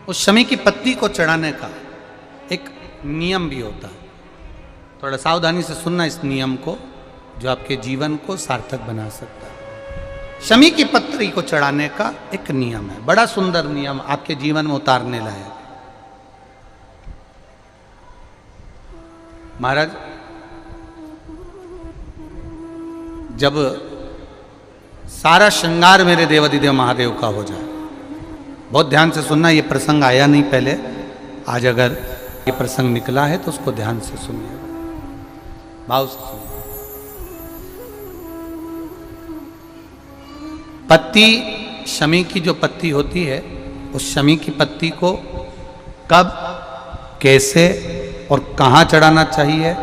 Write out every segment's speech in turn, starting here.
उस शमी की पत्ती को चढ़ाने का एक नियम भी होता है। थोड़ा सावधानी से सुनना इस नियम को, जो आपके जीवन को सार्थक बना सकता है। शमी की पत्री को चढ़ाने का एक नियम है, बड़ा सुंदर नियम, आपके जीवन में उतारने लायक। महाराज, जब सारा श्रृंगार मेरे देवाधिदेव महादेव का हो जाए, बहुत ध्यान से सुनना, ये प्रसंग आया नहीं पहले, आज अगर ये प्रसंग निकला है तो उसको ध्यान से सुनिए, भाव से सुनिए। पत्ती, शमी की जो पत्ती होती है, उस शमी की पत्ती को कब, कैसे और कहाँ चढ़ाना चाहिए,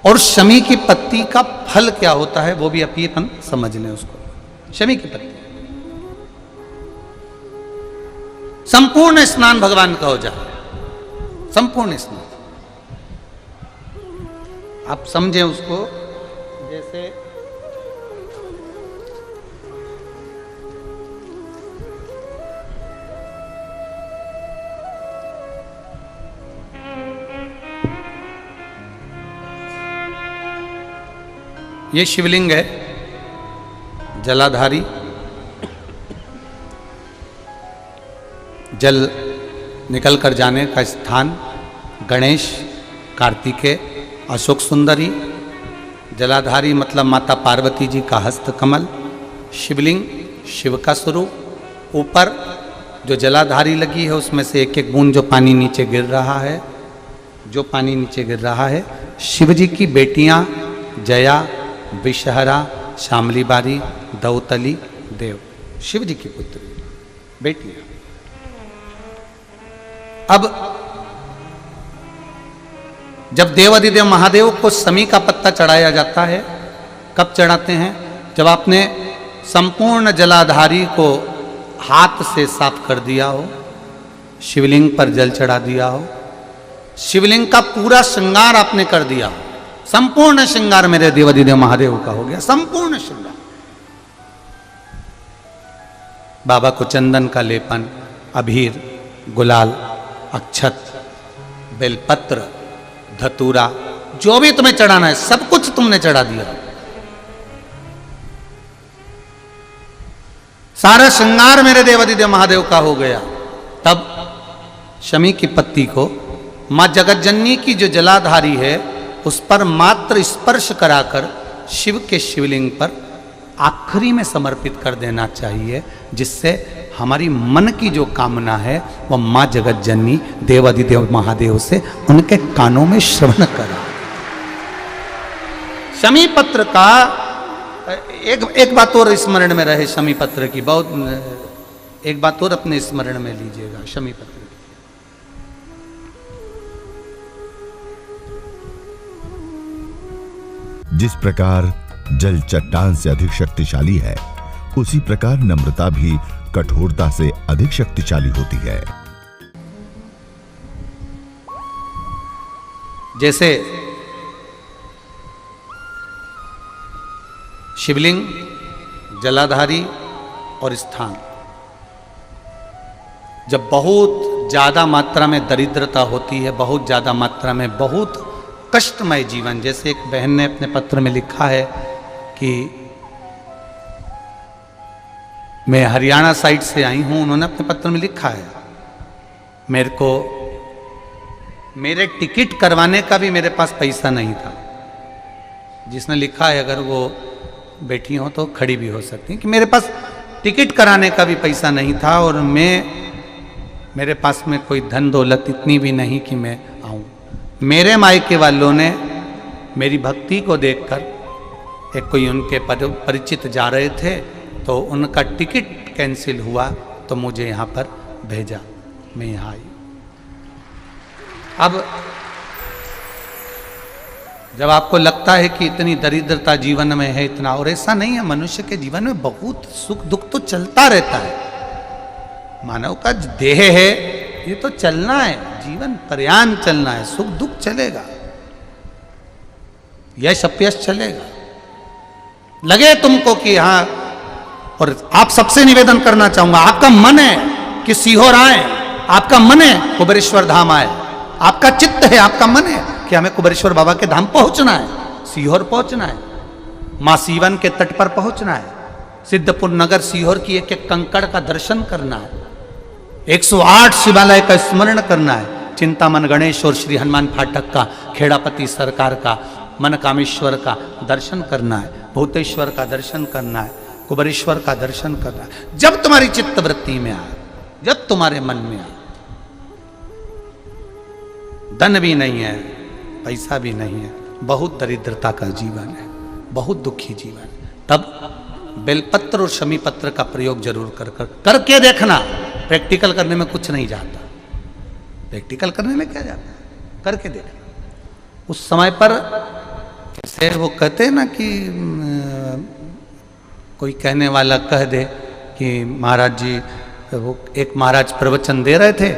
और शमी की पत्ती का फल क्या होता है, वो भी अपन समझ लें उसको। शमी की पत्ती, संपूर्ण स्नान भगवान का हो जाए, संपूर्ण स्नान। आप समझें उसको, जैसे ये शिवलिंग है, जलाधारी, जल निकल कर जाने का स्थान, गणेश, कार्तिकेय, अशोक सुंदरी, जलाधारी मतलब माता पार्वती जी का हस्त कमल, शिवलिंग, शिव का स्वरूप, ऊपर जो जलाधारी लगी है उसमें से एक एक बूंद जो पानी नीचे गिर रहा है, जो पानी नीचे गिर रहा है, शिव जी की बेटियां जया, विषहरा, शामली बारी, दौतली, देव, शिव जी की पुत्री बेटियां। अब जब देवाधिदेव महादेव को शमी का पत्ता चढ़ाया जाता है, कब चढ़ाते हैं? जब आपने संपूर्ण जलाधारी को हाथ से साफ कर दिया हो, शिवलिंग पर जल चढ़ा दिया हो, शिवलिंग का पूरा श्रृंगार आपने कर दिया हो, संपूर्ण श्रृंगार मेरे देवाधिदेव महादेव का हो गया, संपूर्ण श्रृंगार। बाबा को चंदन का लेपन, अबीर, गुलाल, अक्षत, बेलपत्र, धतूरा, जो भी तुम्हें चढ़ाना है सब कुछ तुमने चढ़ा दिया, सारा श्रृंगार मेरे देवाधिदेव महादेव का हो गया। तब शमी की पत्ती को मां जगतजननी की जो जलाधारी है उस पर मात्र स्पर्श कराकर शिव के शिवलिंग पर आखिरी में समर्पित कर देना चाहिए, जिससे हमारी मन की जो कामना है वह मां जगतजननी देवाधिदेव महादेव से उनके कानों में श्रवण करा। शमी पत्र का एक बात और स्मरण में रहे, शमी पत्र की बहुत एक बात और अपने स्मरण में लीजिएगा। शमी पत्र जिस प्रकार जल चट्टान से अधिक शक्तिशाली है, उसी प्रकार नम्रता भी कठोरता से अधिक शक्तिशाली होती है। जैसे शिवलिंग, जलाधारी और स्थान, जब बहुत ज्यादा मात्रा में दरिद्रता होती है, बहुत ज्यादा मात्रा में बहुत कष्टमय जीवन, जैसे एक बहन ने अपने पत्र में लिखा है कि मैं हरियाणा साइड से आई हूं, उन्होंने अपने पत्र में लिखा है मेरे को मेरे टिकट करवाने का भी मेरे पास पैसा नहीं था। जिसने लिखा है अगर वो बैठी हो तो खड़ी भी हो सकती है कि मेरे पास टिकट कराने का भी पैसा नहीं था और मेरे पास में कोई धन दौलत इतनी भी नहीं कि मैं आऊं। मेरे मायके वालों ने मेरी भक्ति को देखकर, एक कोई उनके परिचित जा रहे थे तो उनका टिकट कैंसिल हुआ तो मुझे यहाँ पर भेजा, मैं यहाँ आई। अब जब आपको लगता है कि इतनी दरिद्रता जीवन में है, इतना, और ऐसा नहीं है, मनुष्य के जीवन में बहुत सुख दुख तो चलता रहता है। मानव का देह है, ये तो चलना है, जीवन पर्यान चलना है, सुख दुख चलेगा, यश अपयश चलेगा। लगे तुमको कि हाँ, और आप सबसे निवेदन करना चाहूंगा, आपका मन है कि सीहोर आए, आपका मन है कुबेरेश्वर धाम आए, आपका चित्त है, आपका मन है कि हमें कुबेरेश्वर बाबा के धाम पहुंचना है, सीहोर पहुंचना है, मां सीवन के तट पर पहुंचना है, सिद्धपुर नगर सीहोर की एक एक कंकड़ का दर्शन करना है, 108 शिवालय का स्मरण करना है, चिंतामन गणेश और श्री हनुमान फाटक का, खेड़ापति सरकार का, मनकामेश्वर का दर्शन करना है, भूतेश्वर का दर्शन करना है, कुबेरेश्वर का दर्शन करना है। जब तुम्हारी चित्त वृत्ति में आए, जब तुम्हारे मन में आए, धन भी नहीं है, पैसा भी नहीं है, बहुत दरिद्रता का जीवन है, बहुत दुखी जीवन है, तब बेलपत्र और शमी पत्र का प्रयोग जरूर करके देखना। प्रैक्टिकल करने में कुछ नहीं जाता, प्रैक्टिकल करने में क्या जाता है, करके देखना। उस समय पर जैसे वो कहते हैं ना कि कोई कहने वाला कह दे कि महाराज जी, वो एक महाराज प्रवचन दे रहे थे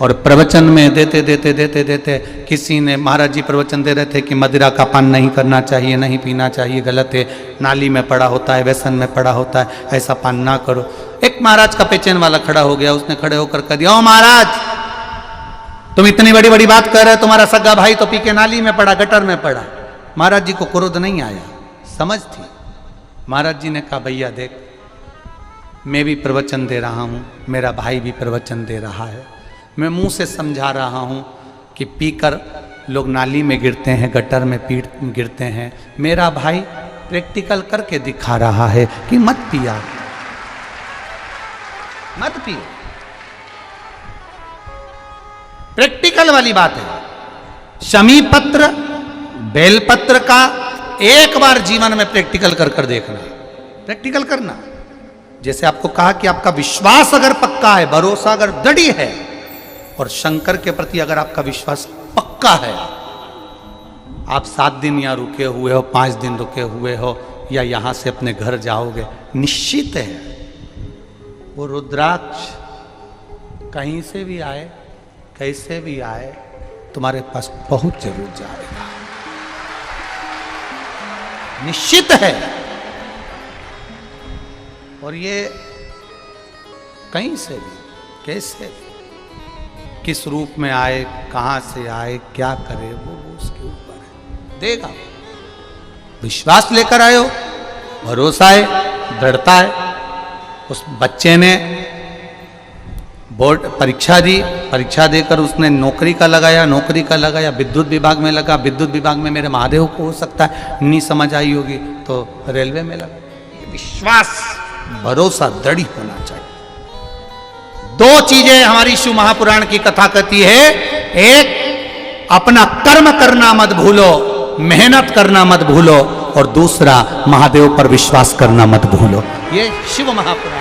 और प्रवचन में देते देते देते देते किसी ने, महाराज जी प्रवचन दे रहे थे कि मदिरा का पान नहीं करना चाहिए, नहीं पीना चाहिए, गलत है, नाली में पड़ा होता है, व्यसन में पड़ा होता है, ऐसा पान ना करो। एक महाराज का पेचेन वाला खड़ा हो गया, उसने खड़े होकर कह दिया, ओ महाराज तुम इतनी बड़ी बड़ी बात कर रहे हो, तुम्हारा सगा भाई तो पी के नाली में पड़ा, गटर में पड़ा। महाराज जी को क्रोध नहीं आया, समझ थी। महाराज जी ने कहा, भैया देख, मैं भी प्रवचन दे रहा हूँ, मेरा भाई भी प्रवचन दे रहा है, मैं मुंह से समझा रहा हूँ कि पीकर लोग नाली में गिरते हैं, गटर में गिरते हैं, मेरा भाई प्रैक्टिकल करके दिखा रहा है कि मत पिया, मत पियो। प्रैक्टिकल वाली बात है। शमी पत्र, बेलपत्र का एक बार जीवन में प्रैक्टिकल कर देखना, प्रैक्टिकल करना। जैसे आपको कहा कि आपका विश्वास अगर पक्का है, भरोसा अगर दृढ़ है, और शंकर के प्रति अगर आपका विश्वास पक्का है, आप 7 दिन यहाँ रुके हुए हो, 5 दिन रुके हुए हो, या यहां से अपने घर जाओगे, निश्चित है वो रुद्राक्ष कहीं से भी आए, कैसे भी आए, तुम्हारे पास पहुंच जरूर जाएगा, निश्चित है। और ये कहीं से भी, कैसे भी, किस रूप में आए, कहां से आए, क्या करे, वो उसके ऊपर है, देगा। विश्वास लेकर आए हो, भरोसा है, दृढ़ता है। उस बच्चे ने बोर्ड परीक्षा दी, परीक्षा देकर उसने नौकरी का लगाया, नौकरी का लगाया, विद्युत विभाग में लगा, विद्युत विभाग में मेरे महादेव को हो सकता है नहीं समझ आई होगी तो रेलवे में लगा। विश्वास, भरोसा दृढ़ होना चाहिए। 2 चीजें हमारी शिव महापुराण की कथा कहती है, एक अपना कर्म करना मत भूलो, मेहनत करना मत भूलो, और दूसरा महादेव पर विश्वास करना मत भूलो। ये शिव महापुराण।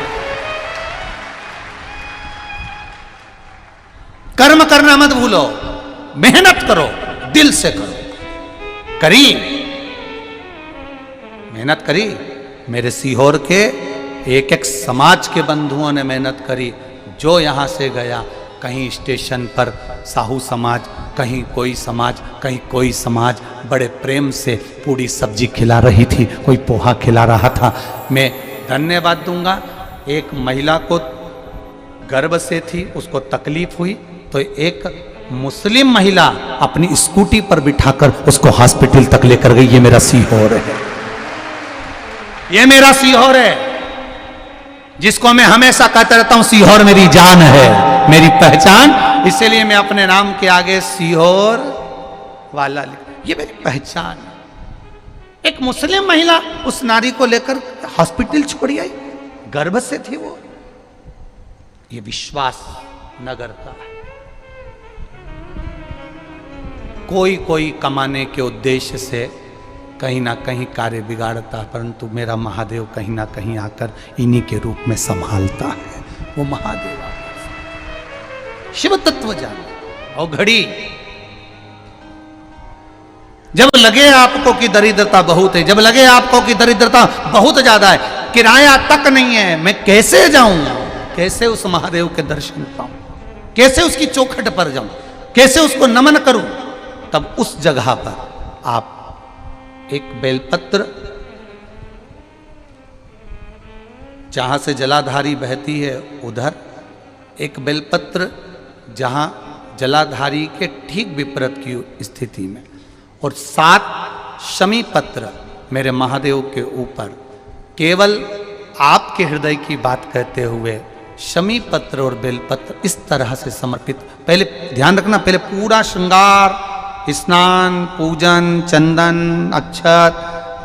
कर्म करना मत भूलो, मेहनत करो, दिल से करो। करी, मेहनत करी। मेरे सीहोर के एक एक समाज के बंधुओं ने मेहनत करी। जो यहां से गया, कहीं स्टेशन पर साहू समाज, कहीं कोई समाज, कहीं कोई समाज बड़े प्रेम से पूरी सब्जी खिला रही थी, कोई पोहा खिला रहा था। मैं धन्यवाद दूंगा। एक महिला को गर्भ से थी, उसको तकलीफ हुई तो एक मुस्लिम महिला अपनी स्कूटी पर बिठाकर उसको हॉस्पिटल तक लेकर गई। ये मेरा सीहोर है, ये मेरा सीहोर है, जिसको मैं हमेशा कहता रहता हूं, सीहोर मेरी जान है, मेरी पहचान। इसलिए मैं अपने नाम के आगे सीहोर वाला लिख, ये मेरी पहचान है। एक मुस्लिम महिला उस नारी को लेकर हॉस्पिटल छोड़ी आई, गर्भ से थी वो। ये विश्वास नगर का है। कोई कमाने के उद्देश्य से कहीं ना कहीं कार्य बिगाड़ता, परंतु मेरा महादेव कहीं ना कहीं आकर इन्हीं के रूप में संभालता है। वो महादेव शिव तत्व जाने। और घड़ी जब लगे आपको कि दरिद्रता बहुत है, जब लगे आपको कि दरिद्रता बहुत ज्यादा है, किराया तक नहीं है, मैं कैसे जाऊं, कैसे उस महादेव के दर्शन पाऊं, कैसे उसकी चौखट पर जाऊं, कैसे उसको नमन करूं, तब उस जगह पर आप एक बेलपत्र, जहां से जलाधारी बहती है उधर एक बेलपत्र जहां जलाधारी के ठीक विपरीत की स्थिति में, और 7 शमी पत्र मेरे महादेव के ऊपर, केवल आपके हृदय की बात कहते हुए शमी पत्र और बेलपत्र इस तरह से समर्पित। पहले ध्यान रखना, पहले पूरा श्रृंगार, स्नान, पूजन, चंदन, अक्षत,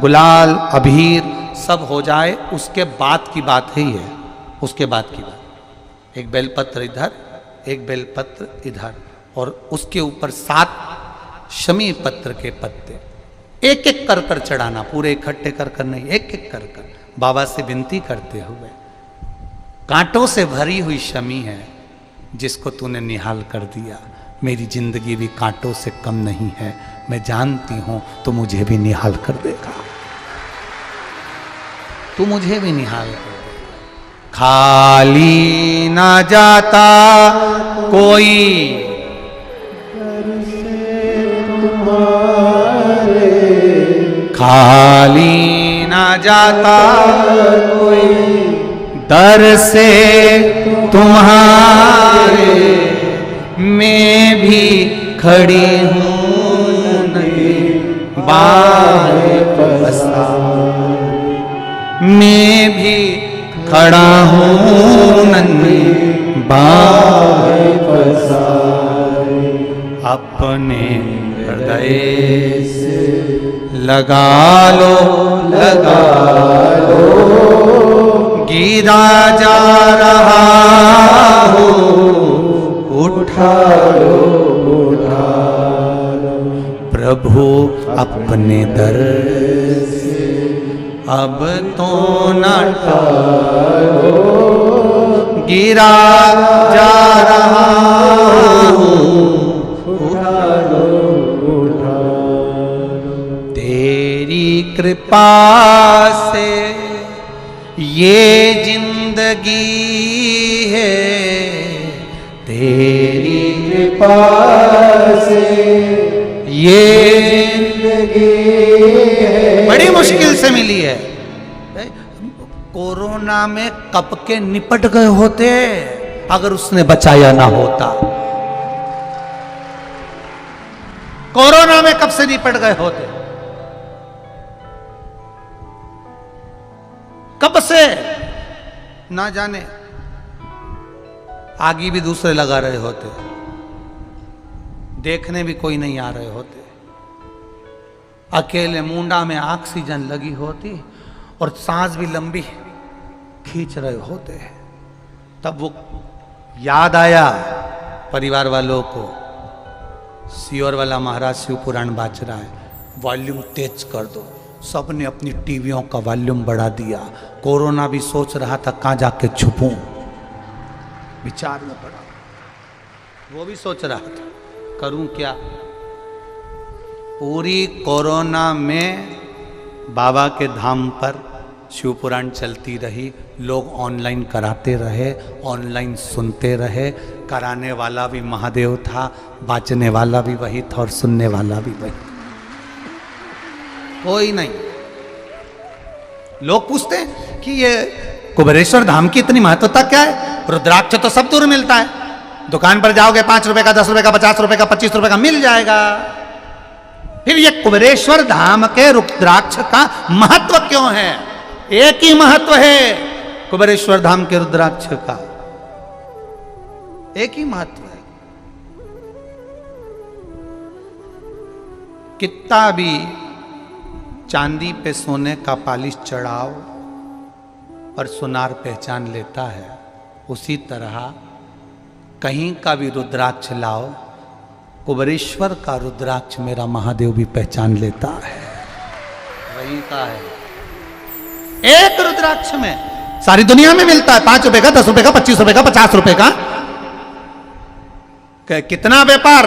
गुलाल, अबीर सब हो जाए, उसके बाद की बात है ये, उसके बाद की बात। एक बेलपत्र इधर, एक बेलपत्र इधर, और उसके ऊपर 7 शमी पत्र के पत्ते एक एक कर कर चढ़ाना, पूरे इकट्ठे कर कर नहीं, एक एक कर कर बाबा से विनती करते हुए। कांटों से भरी हुई शमी है जिसको तूने निहाल कर दिया, मेरी जिंदगी भी कांटों से कम नहीं है, मैं जानती हूं तो मुझे भी निहाल कर देगा, तू मुझे भी निहाल कर देगा। खाली ना जाता कोई खाली ना जाता कोई, दर से तुम्हारे मैं भी खड़ी हूँ नहीं बाहें पसार, मैं भी खड़ा हूँ नन्ही बाहें पसार, अपने हृदय से लगा लो गिरा जा रहा हो, उठा लो प्रभु अपने दर से, अब तो न टालो, गिरा जा रहा हो, उठा लो तेरी कृपा से ये जिंदगी है, तेरी कृपा से ये जिंदगी है। बड़ी मुश्किल से मिली है। कोरोना में कब के निपट गए होते अगर उसने बचाया ना होता। कोरोना में कब से निपट गए होते, कब से ना जाने, आगे भी दूसरे लगा रहे होते, देखने भी कोई नहीं आ रहे होते, अकेले मुंडा में ऑक्सीजन लगी होती और सांस भी लंबी खींच रहे होते। तब वो याद आया परिवार वालों को, सियोर वाला महाराज शिव पुराण बाज रहा है, वॉल्यूम तेज कर दो। सबने अपनी टीवियों का वॉल्यूम बढ़ा दिया। कोरोना भी सोच रहा था कहां जाके छुपूं, विचार में पड़ा, वो भी सोच रहा था करूं क्या। पूरी कोरोना में बाबा के धाम पर शिव पुराण चलती रही, लोग ऑनलाइन कराते रहे, ऑनलाइन सुनते रहे, कराने वाला भी महादेव था, बाचने वाला भी वही था और सुनने वाला भी वही, कोई नहीं। लोग पूछते हैं कि ये कुबेरेश्वर धाम की इतनी महत्वता क्या है। रुद्राक्ष तो सब दूर मिलता है, दुकान पर जाओगे 5 रुपए का, 10 रुपए का, 50 रुपए का, 25 रुपए का मिल जाएगा। फिर ये कुबेरेश्वर धाम के रुद्राक्ष का महत्व क्यों है? एक ही महत्व है कुबेरेश्वर धाम के रुद्राक्ष का, एक ही महत्व है। कितना भी चांदी पे सोने का पालिश चढ़ाओ पर सुनार पहचान लेता है, उसी तरह कहीं का भी रुद्राक्ष लाओ, कुबेरेश्वर का रुद्राक्ष मेरा महादेव भी पहचान लेता है, वही का है। एक रुद्राक्ष में सारी दुनिया में मिलता है, 5 रुपए का, 10 रुपए का, 25 रुपए का, 50 रुपए का, कितना व्यापार।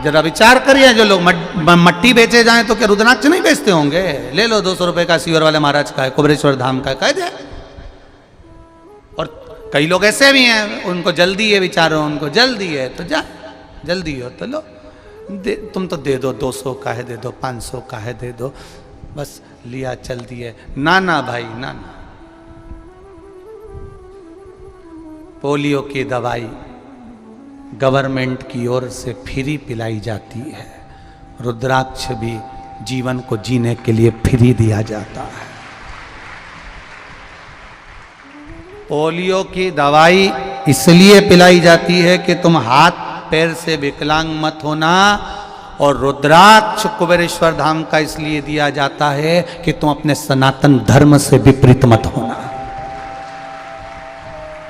जरा विचार करिए, जो लोग मट्टी बेचे जाएं तो क्या रुद्राक्ष नहीं बेचते होंगे? ले लो 200 रुपए का, सीवर वाले महाराज का है, कुबेरेश्वर धाम का है, कह दे। और कई लोग ऐसे भी हैं, उनको जल्दी है, विचारो उनको जल्दी है तो जा, जल्दी हो तो लो, तुम तो दे दो, 200 का है दे दो, 500 का है दे दो, बस लिया चल दिए। ना ना भाई, ना ना, पोलियो की दवाई गवर्नमेंट की ओर से फ्री पिलाई जाती है, रुद्राक्ष भी जीवन को जीने के लिए फ्री दिया जाता है। पोलियो की दवाई इसलिए पिलाई जाती है कि तुम हाथ पैर से विकलांग मत होना, और रुद्राक्ष कुबेरेश्वर धाम का इसलिए दिया जाता है कि तुम अपने सनातन धर्म से विपरीत मत होना,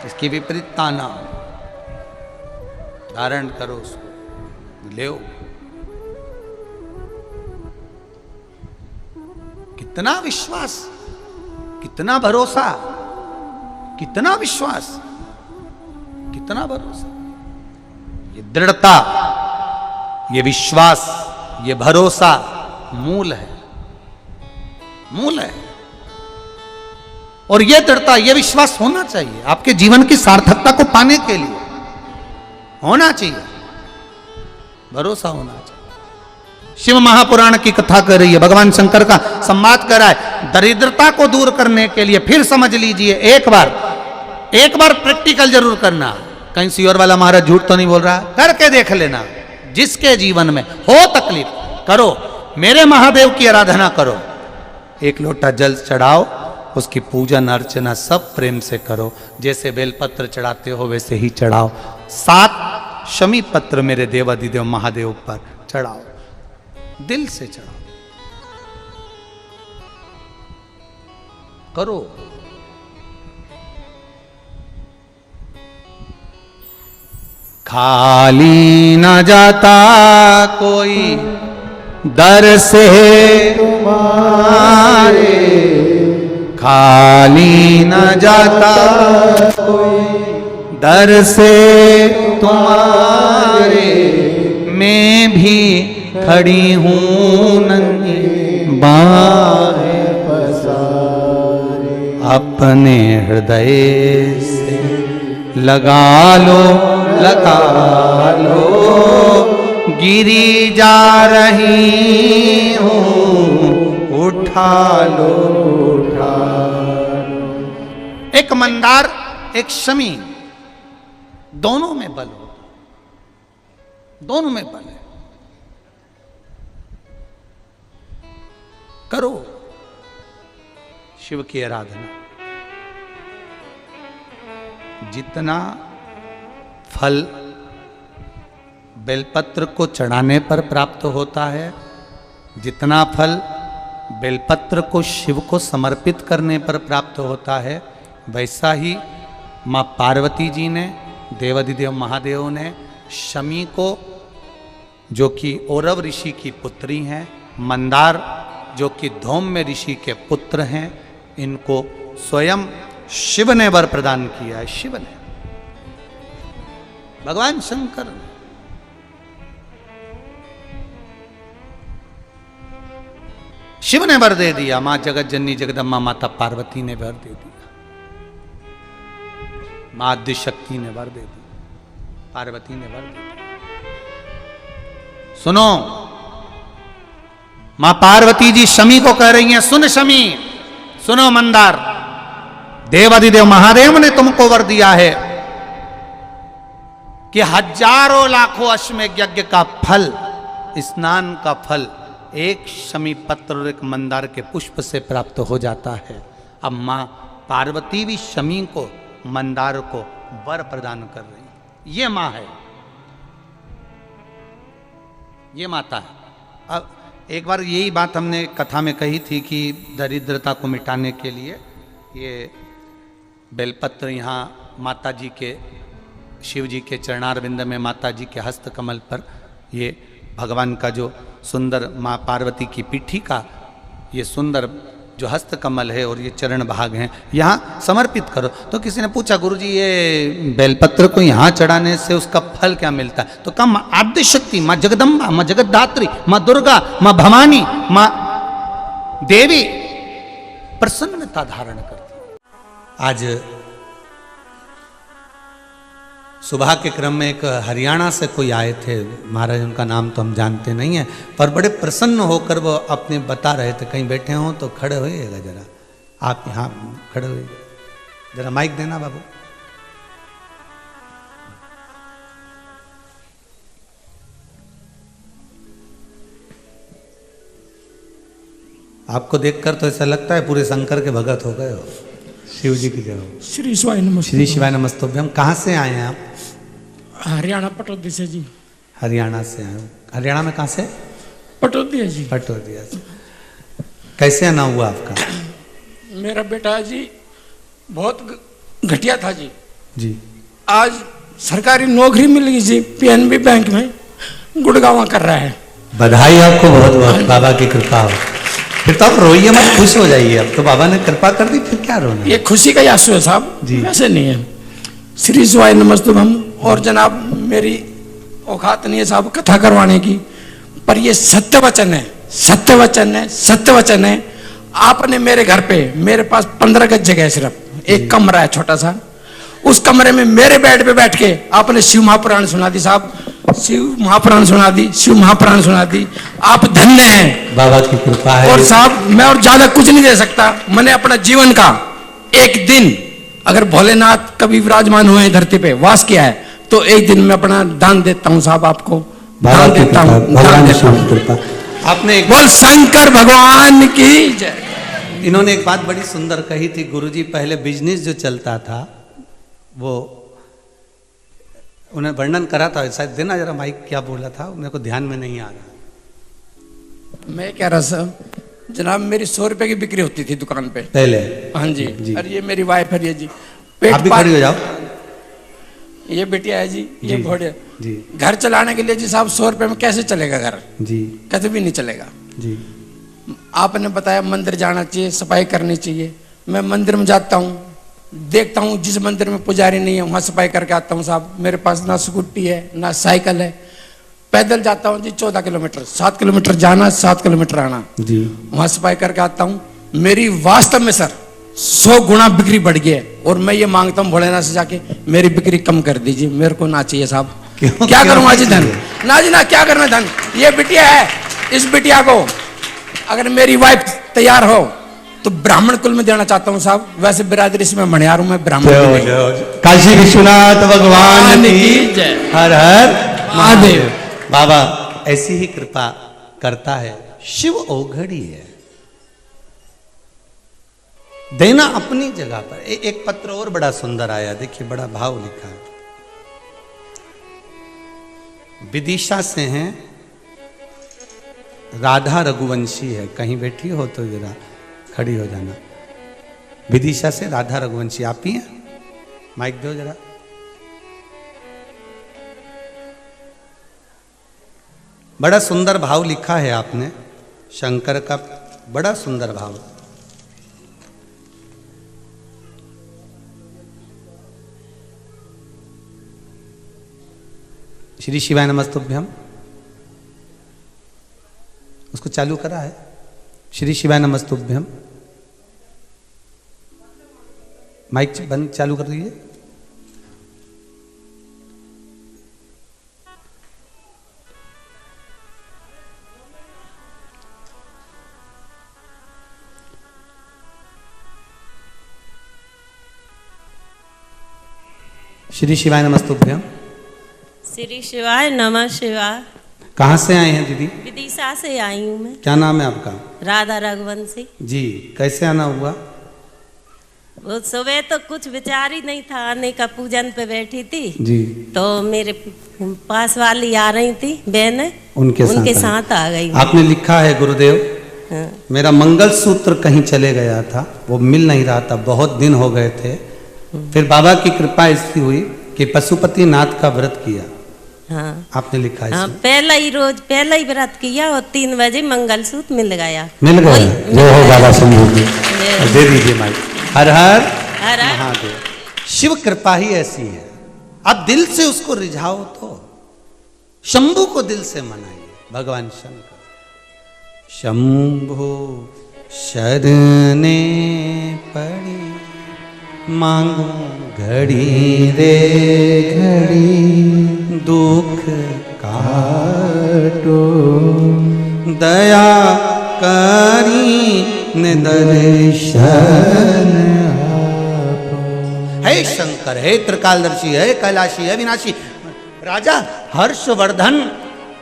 इसकी विपरीतता ना हो। धारण करो उसको, ले। कितना विश्वास, कितना भरोसा, कितना विश्वास, कितना भरोसा, ये दृढ़ता, ये विश्वास, ये भरोसा मूल है, मूल है। और ये दृढ़ता, ये विश्वास होना चाहिए आपके जीवन की सार्थकता को पाने के लिए, होना चाहिए, भरोसा होना चाहिए। शिव महापुराण की कथा कर रही है, भगवान शंकर का संवाद कर रहा है दरिद्रता को दूर करने के लिए। फिर समझ लीजिए, एक बार प्रैक्टिकल जरूर करना। कहीं सियोर वाला महाराज झूठ तो नहीं बोल रहा, करके देख लेना। जिसके जीवन में हो तकलीफ, करो, मेरे महादेव की आराधना करो, एक लोटा जल चढ़ाओ, उसकी पूजन अर्चना सब प्रेम से करो, जैसे बेलपत्र चढ़ाते हो वैसे ही चढ़ाओ। 7 शमी पत्र मेरे देवाधिदेव महादेव पर चढ़ाओ, दिल से चढ़ाओ, करो। खाली न जाता कोई दर से तुम्हारे, खाली न जाता कोई दर से तुम्हारे, मैं भी खड़ी हूँ नंगी बाहें पसारे, अपने हृदय से लगा लो, लगा लो, गिरी जा रही हूँ, उठा लो, उठा लो। एक मंदार, एक शमी, दोनों में बल होता, दोनों में बल है। करो शिव की आराधना। जितना फल बेलपत्र को चढ़ाने पर प्राप्त होता है, जितना फल बेलपत्र को शिव को समर्पित करने पर प्राप्त होता है, वैसा ही माँ पार्वती जी ने, देवाधिदेव महादेव ने शमी को, जो कि औरव ऋषि की पुत्री हैं, मंदार जो कि धौम्य ऋषि के पुत्र हैं, इनको स्वयं शिव ने वर प्रदान किया है। शिव ने, भगवान शंकर ने। शिव ने वर दे दिया, मां जगत जननी जगदम्बा माता पार्वती ने वर दे दिया, मां आद्य शक्ति ने वर दे दी, पार्वती ने वर दे दिया। सुनो, मां पार्वती जी शमी को कह रही हैं, सुन शमी, सुनो मंदार, देवाधिदेव महादेव ने तुमको वर दिया है कि हजारों लाखों अश्वमेध यज्ञ का फल, स्नान का फल एक शमी पत्र और एक मंदार के पुष्प से प्राप्त हो जाता है। अब मां पार्वती भी शमी को, मंदार को वर प्रदान कर रही है। ये मां है, ये माता है। अब एक बार यही बात हमने कथा में कही थी कि दरिद्रता को मिटाने के लिए ये बेलपत्र यहाँ माता जी के, शिव जी के चरणारविंद में, माता जी के हस्त कमल पर ये भगवान का जो सुंदर, माँ पार्वती की पीठी का ये सुंदर जो हस्त कमल है और ये चरण भाग हैं, यहाँ समर्पित करो। तो किसी ने पूछा, गुरुजी ये बेलपत्र को यहाँ चढ़ाने से उसका फल क्या मिलता है? तो कहा, माँ आद्य शक्ति, माँ जगदम्बा, माँ जगतधात्री, माँ दुर्गा, माँ भवानी, माँ देवी प्रसन्नता धारण करती। आज सुबह के क्रम में एक हरियाणा से कोई आए थे महाराज, उनका नाम तो हम जानते नहीं हैं, पर बड़े प्रसन्न होकर वो अपने बता रहे थे। कहीं बैठे हों तो खड़े होइएगा जरा, आप यहाँ खड़े होइए, जरा माइक देना बाबू। आपको देखकर तो ऐसा लगता है पूरे शंकर के भगत हो गए हो, शिव जी की जय हो। श्री शिवाय नमस्ते। श्री शिवाय नमस्तुभ्यम। कहाँ से आए हैं आप? हरियाणा पटोदी से जी। हरियाणा से आए हो। हरियाणा में कहाँ से? पटोदी है जी। पटोदिया से। कैसे आना हुआ आपका? मेरा बेटा जी बहुत घटिया था जी। जी। आज सरकारी नौकरी मिल गई जी, पीएनबी बैंक में गुड़गांव कर रहा है। बधाई आपको बहुत बहुत, बाबा की कृपा हो। फिर तो आप रोइए मत, खुश हो जाइए। अब तो बाबा ने कृपा कर दी, फिर क्या रोना। ये खुशी का आंसू है साहब जी। वैसे नहीं है। श्री शिवाय नमस्तुभ्यम। और जनाब मेरी औकात नहीं है साहब कथा करवाने की, पर ये सत्य वचन है, सत्य वचन है, सत्य वचन है। आपने मेरे घर पे, मेरे पास 15 गज जगह है, सिर्फ एक कमरा है छोटा सा, उस कमरे में मेरे बेड पे बैठ के आपने शिव महापुराण सुना दी साहब, शिव महापुराण सुना दी, शिव महापुराण सुना दी। आप धन्य हैं, बाबा की कृपा है। और साहब मैं और ज्यादा कुछ नहीं दे सकता। मैंने अपना जीवन का एक दिन, अगर भोलेनाथ कभी विराजमान हुए हैं धरती पे, वास किया है, तो एक दिन मैं अपना दान देता हूं साहब आपको, दान देता हूं, दान देता हूं। कृपा। आपने एक बोल शंकर भगवान की जय। इन्होंने एक बात बड़ी सुंदर कही थी गुरुजी, पहले बिजनेस जो चलता था वो उन्हें वर्णन करा था, शायद देना जरा माइक, क्या बोला था मेरे को ध्यान में नहीं आ रहा। मैं कह रहा सर जनाब मेरी 100 रुपए की बिक्री होती थी दुकान पे पहले। हाँ जी, जी। और ये मेरी वाइफ है, ये जी आप भी खड़ी हो जाओ। ये बेटिया है जी, ये जी, भोड़िया जी। घर चलाने के लिए जी साहब 100 रुपए में कैसे चलेगा घर? जी कभी भी नहीं चलेगा जी। आपने बताया मंदिर जाना चाहिए, सफाई करनी चाहिए। मैं मंदिर में जाता हूँ, देखता हूँ जिस मंदिर में पुजारी नहीं है वहाँ सफाई करके आता हूँ साहब। मेरे पास ना स्कूटी है ना साइकिल है, पैदल जाता हूँ जी 14 किलोमीटर, 7 किलोमीटर जाना 7 किलोमीटर आना जी। वहाँ सफाई करके आता हूँ। मेरी वास्तव में सर 100 गुना बिक्री बढ़ गई है, और मैं ये मांगता हूँ भोलेनाथ से जाके मेरी बिक्री कम कर दीजिए, मेरे को ना चाहिए साहब। क्या करूँगा जी धन? ना जी ना, क्या करना धन? ये बिटिया है, इस बिटिया को अगर मेरी वाइफ तैयार हो तो ब्राह्मण कुल में देना चाहता हूँ साहब। वैसे बिरादरी से मैं मणियार हूँ, मैं ब्राह्मण भी नहीं। काशी विश्वनाथ भगवान की जय। हर हर महादेव। बाबा ऐसी ही कृपा करता है, शिव औघड़ी है। देना अपनी जगह पर। एक पत्र और बड़ा सुंदर आया, देखिए बड़ा भाव लिखा है। विदिशा से हैं, राधा रघुवंशी है। कहीं बैठी हो तो जरा खड़ी हो जाना। विदिशा से राधा रघुवंशी, आप ही हैं? माइक दो जरा। बड़ा सुंदर भाव लिखा है आपने, शंकर का बड़ा सुंदर भाव। श्री शिवाय नमस्तुभ्यम। उसको चालू करा है। श्री शिवाय नमस्तुभ्यम। माइक बंद चालू कर दीजिए। श्री शिवाय नमस्तुभ्यम। श्री शिवाय नमः शिवाय। कहाँ से आए हैं दीदी? विदिशा से आई हूँ मैं। क्या नाम है आपका? राधा रघुवंशी जी। कैसे आना हुआ? वो सुबह तो कुछ विचार ही नहीं था आने का, पूजन पे बैठी थी जी। तो मेरे पास वाली आ रही थी बहन, उनके साथ आ गई। आपने लिखा है गुरुदेव, हाँ। मेरा मंगलसूत्र कहीं चले गया था, वो मिल नहीं रहा था, बहुत दिन हो गए थे। फिर बाबा की कृपा ऐसी हुई कि पशुपति नाथ का व्रत किया। हाँ। आपने लिखा है हाँ, पहला ही व्रत किया और 3 बजे मंगलसूत्र मिल गया। मिल गया। जय हो बाबा शंभू जी। जय। दे दीजिए माइक। हर हर हर हर। महादेव। शिव कृपा ही ऐसी है, आप दिल से उसको रिझाओ तो। शंभू को दिल से मनाइए, भगवान शंकर। शंभो शरणे पड़ी, मांगो घड़ी रे घड़ी, दुख काटो दया करी दर्शन आपो। हे शंकर, हे त्रिकालदर्शी, हे कैलाशी, हे विनाशी, राजा हर्षवर्धन,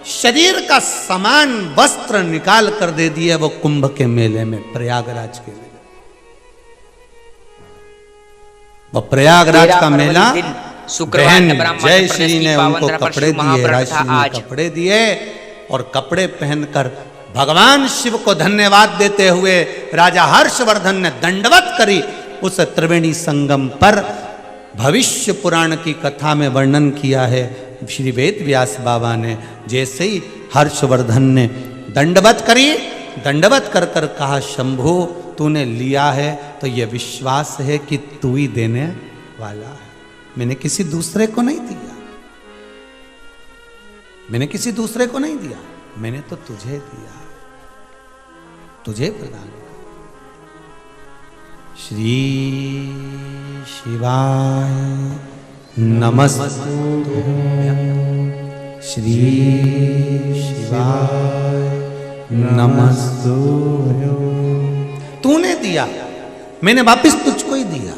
शरीर का समान वस्त्र निकाल कर दे दिया वो कुंभ के मेले में, प्रयागराज के मेले। वो प्रयागराज का मेला, बहन जय श्री ने उनको कपड़े दिए, राशि ने कपड़े दिए, और कपड़े पहनकर भगवान शिव को धन्यवाद देते हुए राजा हर्षवर्धन ने दंडवत करी। उस त्रिवेणी संगम पर भविष्य पुराण की कथा में वर्णन किया है श्री वेद व्यास बाबा ने। जैसे ही हर्षवर्धन ने दंडवत करी, दंडवत कर कर कहा, शंभु तूने लिया है तो यह विश्वास है कि तू ही देने वाला है, मैंने किसी दूसरे को नहीं दिया, मैंने किसी दूसरे को नहीं दिया, मैंने तो तुझे दिया, तुझे प्रदान किया। श्री शिवाय नमस्तुभ्यं, श्री शिवाय नमस्तुभ्यं। तूने दिया, मैंने वापस तुझको ही दिया।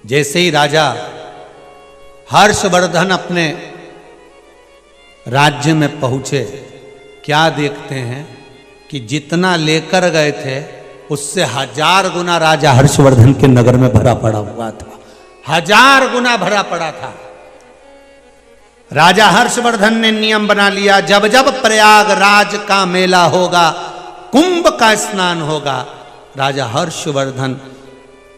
जैसे ही राजा हर्षवर्धन अपने राज्य में पहुंचे, क्या देखते हैं कि जितना लेकर गए थे उससे 1000 गुना राजा हर्षवर्धन के नगर में भरा पड़ा हुआ था, 1000 गुना भरा पड़ा था। राजा हर्षवर्धन ने नियम बना लिया, जब जब प्रयागराज का मेला होगा, कुंभ का स्नान होगा, राजा हर्षवर्धन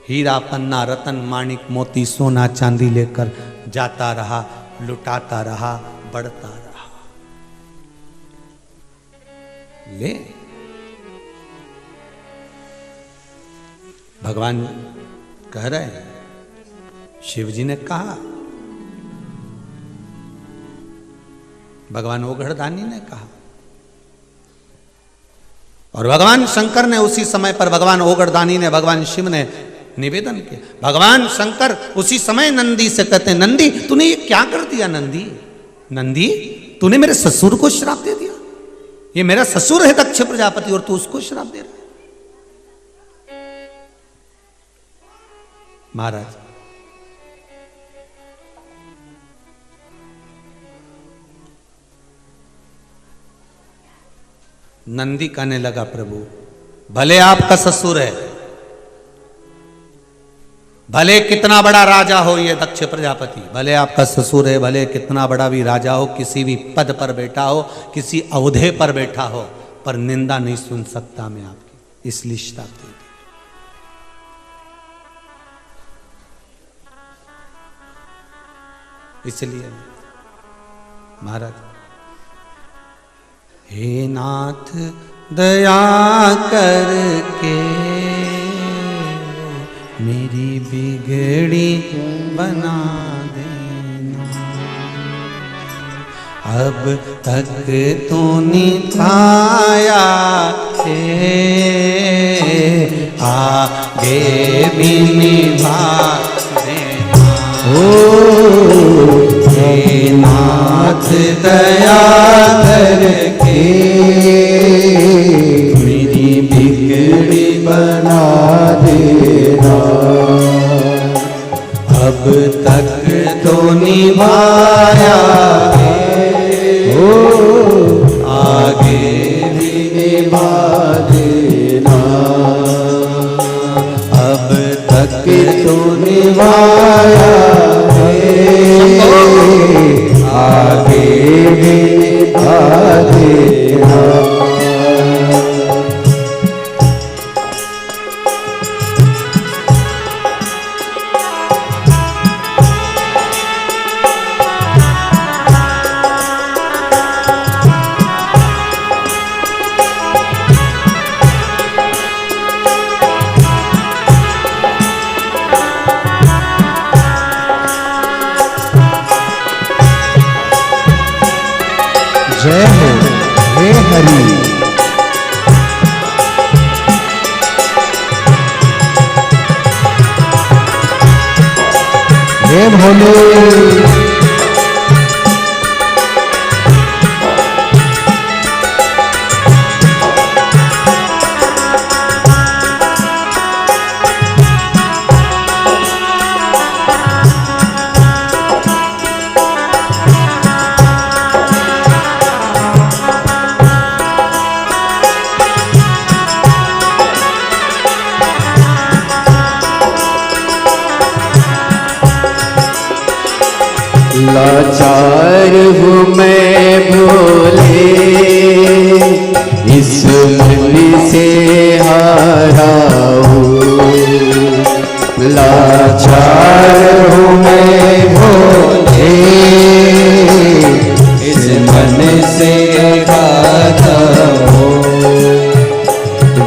हीरा पन्ना रतन माणिक मोती सोना चांदी लेकर जाता रहा, लुटाता रहा, बढ़ता रहा। ले भगवान कह रहे हैं, शिव जी ने कहा, भगवान ओघड़दानी ने कहा, और भगवान शंकर ने उसी समय पर, भगवान ओघड़दानी ने, भगवान शिव ने निवेदन किया। भगवान शंकर उसी समय नंदी से कहते हैं, नंदी तूने ये क्या कर दिया? नंदी, नंदी तूने मेरे ससुर को श्राप दे दिया, ये मेरा ससुर है दक्ष प्रजापति और तू उसको श्राप दे रहा है। महाराज नंदी कहने लगा, प्रभु भले आपका ससुर है, भले कितना बड़ा राजा हो ये दक्ष प्रजापति, भले आपका ससुर है, भले कितना बड़ा भी राजा हो, किसी भी पद पर बैठा हो, किसी अवधे पर बैठा हो, पर निंदा नहीं सुन सकता मैं आपकी, इसलिए श्राप दे दी। इसलिए महाराज, हे नाथ दया करके मेरी बिगड़ी बना देना, अब तक तूने पाया है, आगे भी निभा देना। हे नाथ दया करके मेरी बिगड़ी बना देना, अब तक तो निभाया है, आगे भी निभा देना, अब तक तो निभाया आगे भी निभा देना। जय हो हे हरि। हे भोले। लाचार हूँ मैं भोले, इस मन से हारा हूँ। लाचार हूँ मैं भोले, इस मन से हारा हूँ।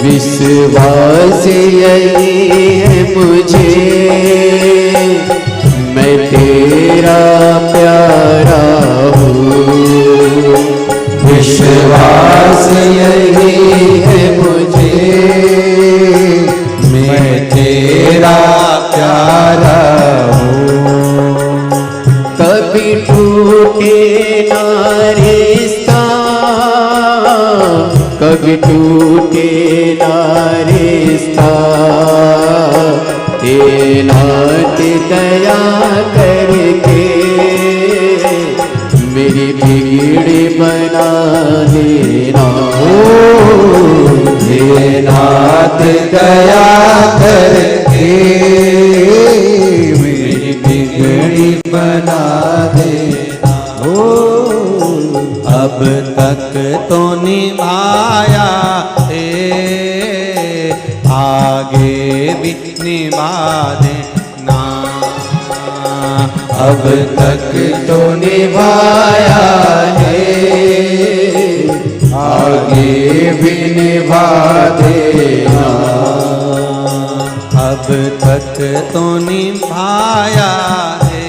विश्वास यही है मुझे, मैं तेरा प्यारा हूँ। विश्वास यही है मुझे, मैं तेरा प्यारा हूँ। कभी टूटे ना रिश्ता, कभी टूटे ना रिश्ता, हे नाथ दया करके मेरी बिगड़ी बना देना। हे नाथ दया करके मेरी बिगड़ी बना देना। अब तक तो निभाया आगे भी निभा देना। अब तक तो निभाया है, आगे भी निभा देना। अब तक तो निभाया है,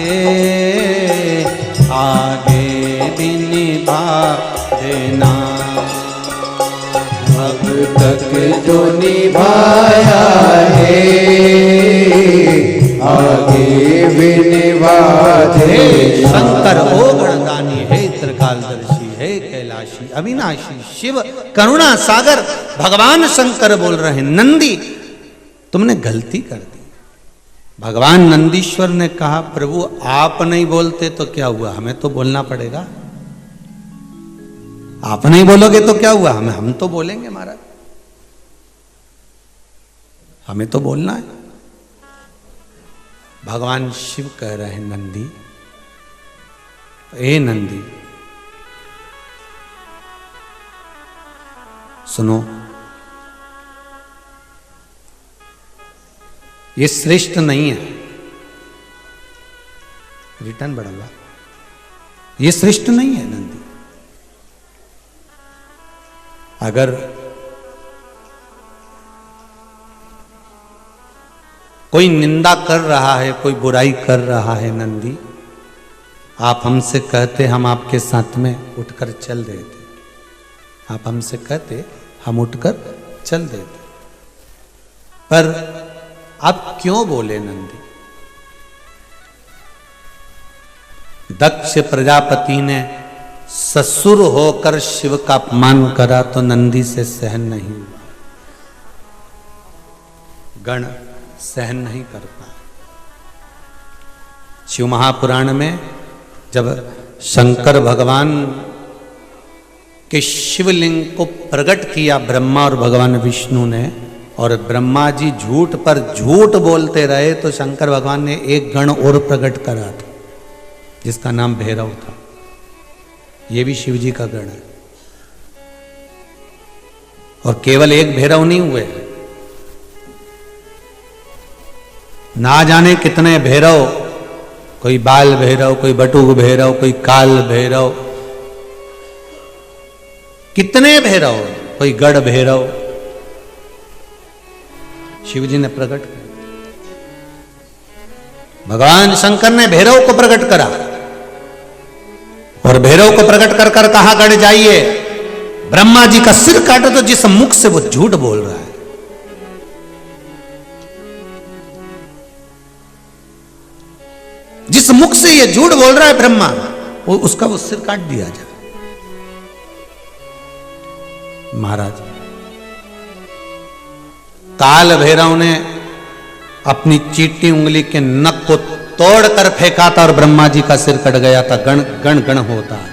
आगे भी निभा देना। अब तक तो निभाया है, आगे भी निभा देना। शंकर ओ गणदानी है, त्रिकालदर्शी है, कैलाशी अविनाशी शिव करुणा सागर। भगवान शंकर बोल रहे हैं, नंदी तुमने गलती कर दी। भगवान नंदीश्वर ने कहा, प्रभु आप नहीं बोलते तो क्या हुआ, हमें तो बोलना पड़ेगा। आप नहीं बोलोगे तो क्या हुआ, हम तो बोलेंगे महाराज, हमें तो बोलना है। भगवान शिव कह रहे हैं, नंदी ए नंदी सुनो, ये श्रेष्ठ नहीं है। रिटर्न बढ़ा, ये श्रेष्ठ नहीं है नंदी। अगर कोई निंदा कर रहा है, कोई बुराई कर रहा है नंदी, आप हमसे कहते हम आपके साथ में उठकर चल देते। आप हमसे कहते हम उठकर चल देते, पर आप क्यों बोले नंदी? दक्ष प्रजापति ने ससुर होकर शिव का अपमान करा तो नंदी से सहन नहीं हुआ। गण सहन नहीं कर पाए। शिव महापुराण में जब शंकर भगवान के शिवलिंग को प्रकट किया ब्रह्मा और भगवान विष्णु ने, और ब्रह्मा जी झूठ पर झूठ बोलते रहे, तो शंकर भगवान ने एक गण और प्रकट करा था जिसका नाम भैरव था। ये भी शिव जी का गण है। और केवल एक भैरव नहीं हुए, ना जाने कितने भैरव, कोई बाल भैरव, कोई बटुक भैरव, कोई काल भैरव, कितने भैरव, कोई गढ़ भैरव शिव जी ने प्रकट किया। भगवान शंकर ने भैरव को प्रकट करा, और भैरव को प्रकट कर कर कहा, गढ़ जाइए, ब्रह्मा जी का सिर काटो। तो जिस मुख से वो झूठ बोल रहा है, जिस मुख से ये झूठ बोल रहा है ब्रह्मा, वो उसका वो सिर काट दिया जाए। महाराज काल भैरव ने अपनी चीटी उंगली के नख को तोड़कर फेंका था और ब्रह्मा जी का सिर कट गया था। गण गण गण होता है।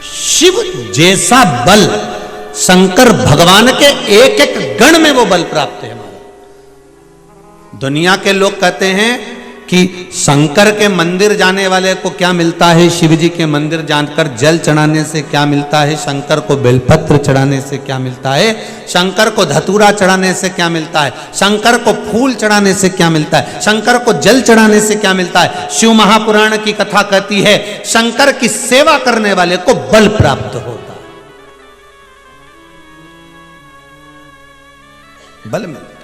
शिव जैसा बल शंकर भगवान के एक एक गण में वो बल प्राप्त है। हमारा दुनिया के लोग कहते हैं कि शंकर के मंदिर जाने वाले को क्या मिलता है, शिव जी के मंदिर जाकर जल चढ़ाने से क्या मिलता है, शंकर को बेलपत्र चढ़ाने से क्या मिलता है, शंकर को धतूरा चढ़ाने से क्या मिलता है, शंकर को फूल चढ़ाने से क्या मिलता है, शंकर को जल चढ़ाने से क्या मिलता है। शिव महापुराण की कथा कहती है शंकर की सेवा करने वाले को बल प्राप्त होता है, बल मिलता।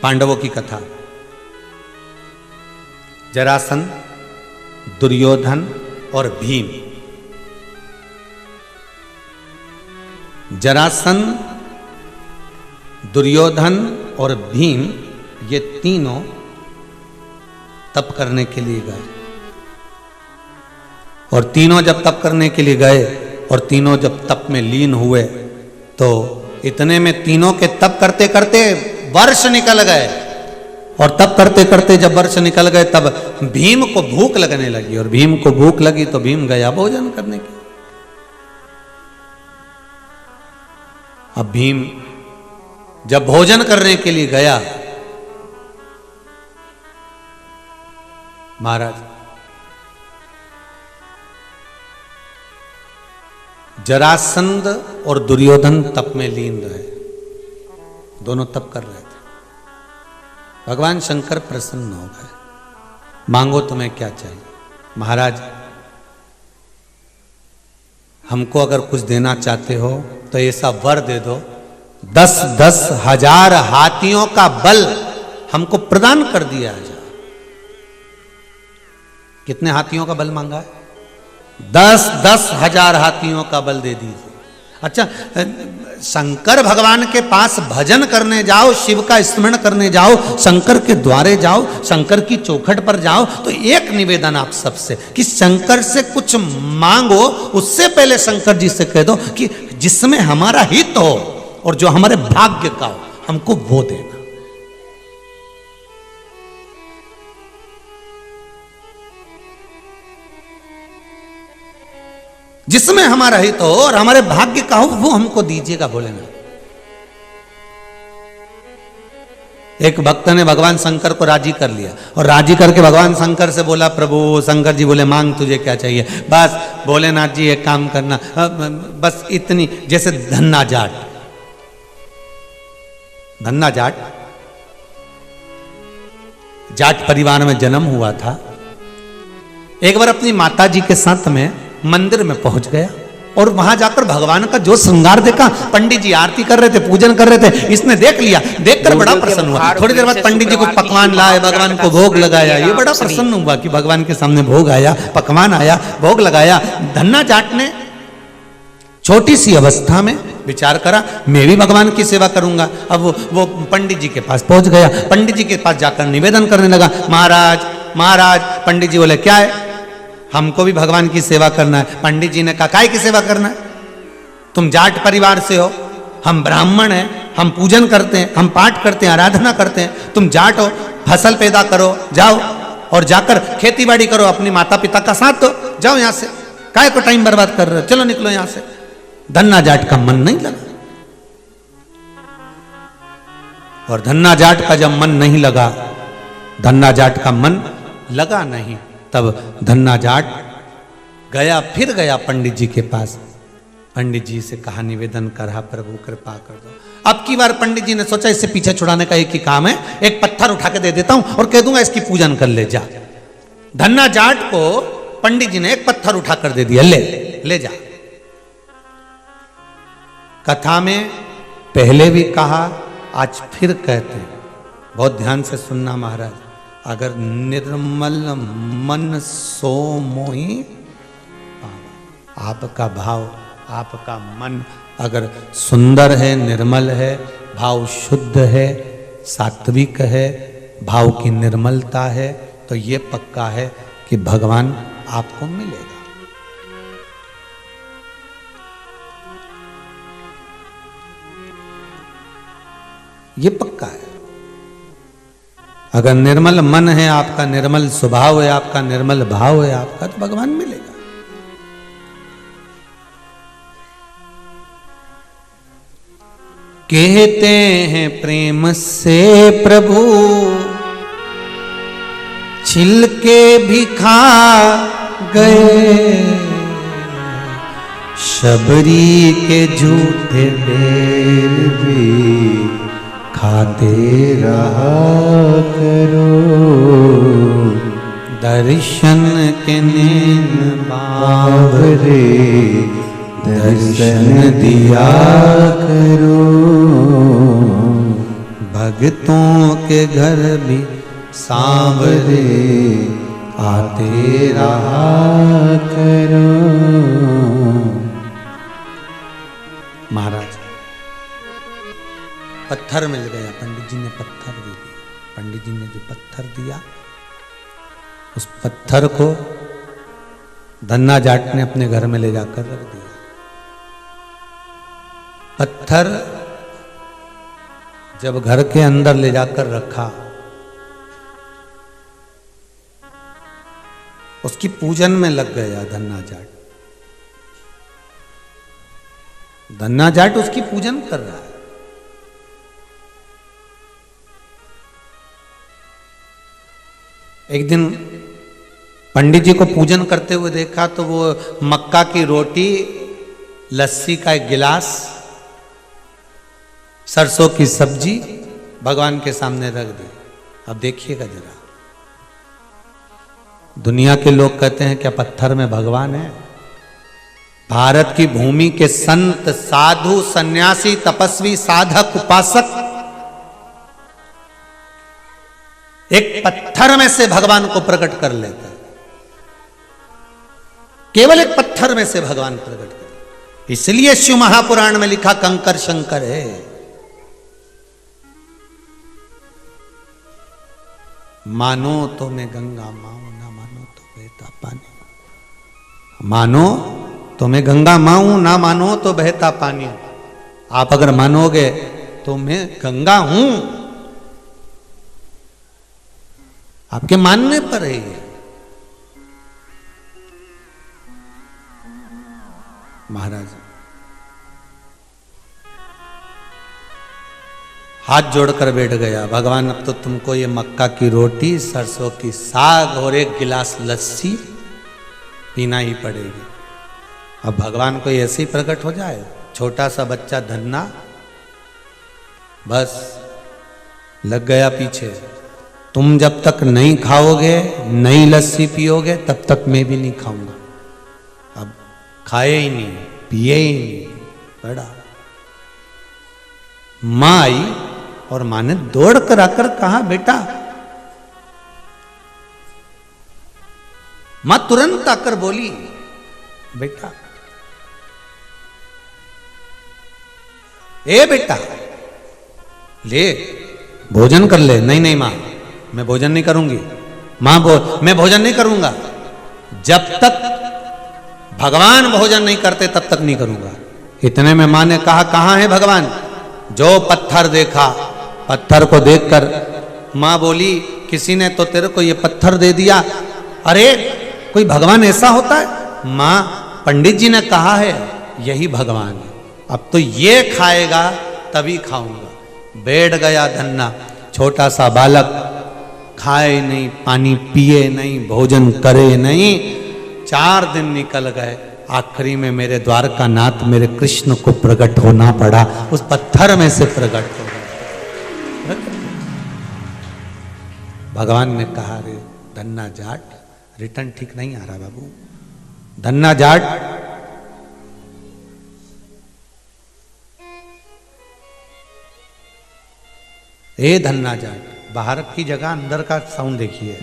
पांडवों की कथा, जरासंध, दुर्योधन और भीम। जरासंध, दुर्योधन और भीम ये तीनों तप करने के लिए गए, और तीनों जब तप करने के लिए गए और तीनों जब तप में लीन हुए तो इतने में तीनों के तप करते करते वर्ष निकल गए, और तब करते करते जब वर्ष निकल गए तब भीम को भूख लगने लगी, और भीम को भूख लगी तो भीम गया भोजन करने के। अब भीम जब भोजन करने के लिए गया, महाराज जरासंध और दुर्योधन तप में लीन रहे, दोनों तप कर रहे थे। भगवान शंकर प्रसन्न हो गए, मांगो तुम्हें क्या चाहिए। महाराज हमको अगर कुछ देना चाहते हो तो ऐसा वर दे दो, 10-10 हजार हाथियों का बल हमको प्रदान कर दिया जाए। कितने हाथियों का बल मांगा है? 10-10 हजार हाथियों का बल दे दीजिए। अच्छा, शंकर भगवान के पास भजन करने जाओ, शिव का स्मरण करने जाओ, शंकर के द्वारे जाओ, शंकर की चौखट पर जाओ, तो एक निवेदन आप सबसे कि शंकर से कुछ मांगो, उससे पहले शंकर जी से कह दो कि जिसमें हमारा हित हो और जो हमारे भाग्य का हो हमको वो देना। जिसमें हमारा हित हो और हमारे भाग्य का हो वो हमको दीजिएगा भोलेनाथ। एक भक्त ने भगवान शंकर को राजी कर लिया, और राजी करके भगवान शंकर से बोला, प्रभु। शंकर जी बोले, मांग तुझे क्या चाहिए। बस भोलेनाथ जी एक काम करना, बस इतनी, जैसे धन्ना जाट, धन्ना जाट जाट परिवार में जन्म हुआ था। एक बार अपनी माता जी के साथ में मंदिर में पहुंच गया, और वहां जाकर भगवान का जो श्रृंगार देखा, पंडित जी आरती कर रहे थे, पूजन कर रहे थे, इसने देख लिया, देखकर बड़ा प्रसन्न हुआ। थोड़ी देर बाद पंडित जी कुछ पकवान लाए, भगवान को भोग लगाया। ये बड़ा प्रसन्न हुआ कि भगवान के सामने भोग आया, पकवान आया, भोग लगाया। धन्ना जाट ने छोटी सी अवस्था में विचार करा, मैं भी भगवान की सेवा करूंगा। अब वो पंडित जी के पास पहुंच गया, पंडित जी के पास जाकर निवेदन करने लगा, महाराज महाराज। पंडित जी बोले, क्या है? हमको भी भगवान की सेवा करना है। पंडित जी ने कहा, काय की सेवा करना है? तुम जाट परिवार से हो, हम ब्राह्मण हैं, हम पूजन करते हैं, हम पाठ करते हैं, आराधना करते हैं। तुम जाट हो, फसल पैदा करो, जाओ और जाकर खेती बाड़ी करो, अपनी माता पिता का साथ दो, जाओ यहाँ से, काय को टाइम बर्बाद कर रहे हो, चलो निकलो यहाँ से। धन्ना जाट का मन नहीं लगा, और धन्ना जाट का जब मन नहीं लगा, धन्ना जाट का मन लगा नहीं, तब धन्ना जाट गया, फिर गया पंडित जी के पास। पंडित जी से कहा, निवेदन करा, प्रभु कृपा कर दो। अब की बार पंडित जी ने सोचा, इससे पीछे छुड़ाने का एक ही काम है, एक पत्थर उठा के दे देता हूं और कह दूंगा इसकी पूजन कर ले जा। धन्ना जाट को पंडित जी ने एक पत्थर उठा कर दे दिया, ले जा। कथा में पहले भी कहा, आज फिर कहते हैं, बहुत ध्यान से सुनना महाराज। अगर निर्मल मन सो मोहि, आपका भाव, आपका मन अगर सुंदर है, निर्मल है, भाव शुद्ध है, सात्विक है, भाव की निर्मलता है, तो ये पक्का है कि भगवान आपको मिलेगा। ये पक्का है। अगर निर्मल मन है आपका, निर्मल स्वभाव है आपका, निर्मल भाव है आपका, तो भगवान मिलेगा। कहते हैं प्रेम से प्रभु छिलके भी खा गए, शबरी के झूठे बेर भी खाते रहा करो, दर्शन के नैन बावरे दर्शन दिया करो, भक्तों के घर भी सांवरे आते रहा करो। महाराज पत्थर मिल गया, पंडित जी ने पत्थर दे दिया। पंडित जी ने जो पत्थर दिया उस पत्थर को धन्ना जाट ने अपने घर में ले जाकर रख दिया। पत्थर जब घर के अंदर ले जाकर रखा, उसकी पूजन में लग गया धन्ना जाट। धन्ना जाट उसकी पूजन कर रहा है। एक दिन पंडित जी को पूजन करते हुए देखा तो वो मक्का की रोटी, लस्सी का एक गिलास, सरसों की सब्जी भगवान के सामने रख दी। अब देखिएगा जरा, दुनिया के लोग कहते हैं क्या पत्थर में भगवान है? भारत की भूमि के संत, साधु, सन्यासी, तपस्वी, साधक, उपासक एक पत्थर में से भगवान को प्रकट कर लेते हैं। केवल एक पत्थर में से भगवान प्रकट कर, इसलिए शिव महापुराण में लिखा कंकर शंकर है। मानो तो मैं गंगा माऊं, ना मानो तो बहता पानी। मानो तो मैं गंगा माऊं, ना मानो तो बहता पानी। आप अगर मानोगे तो मैं गंगा हूं, आपके मानने पर है ये। महाराज हाथ जोड़कर बैठ गया, भगवान अब तो तुमको ये मक्का की रोटी, सरसों की साग और एक गिलास लस्सी पीना ही पड़ेगी। अब भगवान को ऐसे ही प्रकट हो जाए, छोटा सा बच्चा धन्ना बस लग गया पीछे। तुम जब तक नहीं खाओगे, नहीं लस्सी पियोगे, तब तक मैं भी नहीं खाऊंगा। अब खाए ही नहीं, पिए ही नहीं, बड़ा। मां आई और मां ने दौड़ कर आकर कहा, बेटा। मां तुरंत आकर बोली, बेटा, ए बेटा, ले भोजन कर ले। नहीं नहीं मां, मैं भोजन नहीं करूंगी। मां बोल, मैं भोजन नहीं करूंगा। जब तक भगवान भोजन नहीं करते तब तक नहीं करूंगा। इतने में मां ने कहा, कहां है भगवान? जो पत्थर देखा, पत्थर को देखकर मां बोली, किसी ने तो तेरे को ये पत्थर दे दिया। अरे कोई भगवान ऐसा होता है? मां, पंडित जी ने कहा है यही भगवान है। अब तो ये खाएगा तभी खाऊंगा। बैठ गया धन्ना, छोटा सा बालक, खाए नहीं, पानी पिए नहीं, भोजन करे नहीं। 4 दिन निकल गए। आखिरी में मेरे द्वारका नाथ, मेरे कृष्ण को प्रकट होना पड़ा। उस पत्थर में से प्रकट हो गया। भगवान ने कहा, रे धन्ना जाट, रिटर्न ठीक नहीं आ रहा बाबू। धन्ना जाट, ए धन्ना जाट, बाहर की जगह अंदर का साउंड देखिए।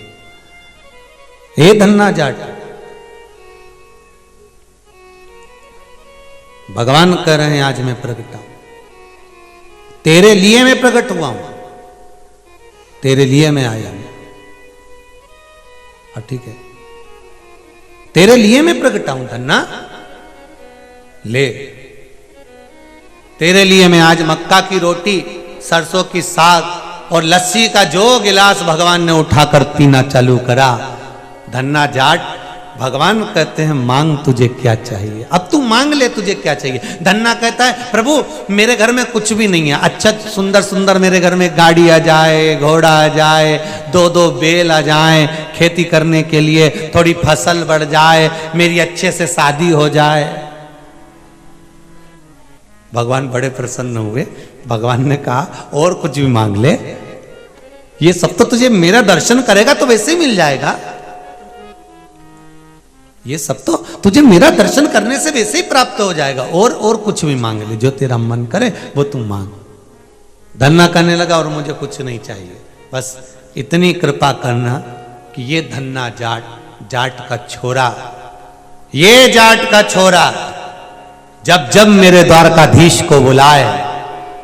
ए धन्ना जाट, भगवान कह रहे हैं आज मैं प्रकट हूं, तेरे लिए मैं प्रकट हुआ हूं, तेरे लिए मैं आया हूं। ठीक है, तेरे लिए मैं प्रकट हूं धन्ना, ले। तेरे लिए मैं आज मक्का की रोटी, सरसों की साग और लस्सी का जो गिलास भगवान ने उठाकर पीना चालू करा। धन्ना जाट, भगवान कहते हैं मांग तुझे क्या चाहिए। अब अब तू मांग ले, तुझे क्या चाहिए। धन्ना कहता है प्रभु मेरे घर में कुछ भी नहीं है, अच्छा सुंदर सुंदर मेरे घर में गाड़ी आ जाए, घोड़ा आ जाए, 2-2 बैल आ जाए खेती करने के लिए, थोड़ी फसल बढ़ जाए, मेरी अच्छे से शादी हो जाए। भगवान बड़े प्रसन्न हुए। भगवान ने कहा और कुछ भी मांग ले, ये सब तो तुझे मेरा दर्शन करेगा तो वैसे ही मिल जाएगा, ये सब तो तुझे मेरा दर्शन करने से वैसे ही प्राप्त हो जाएगा, और कुछ भी मांग ले, जो तेरा मन करे वो तू मांग। धन्ना करने लगा और मुझे कुछ नहीं चाहिए, बस इतनी कृपा करना कि ये धन्ना जाट का छोरा, ये जाट का छोरा जब जब मेरे द्वारकाधीश को बुलाए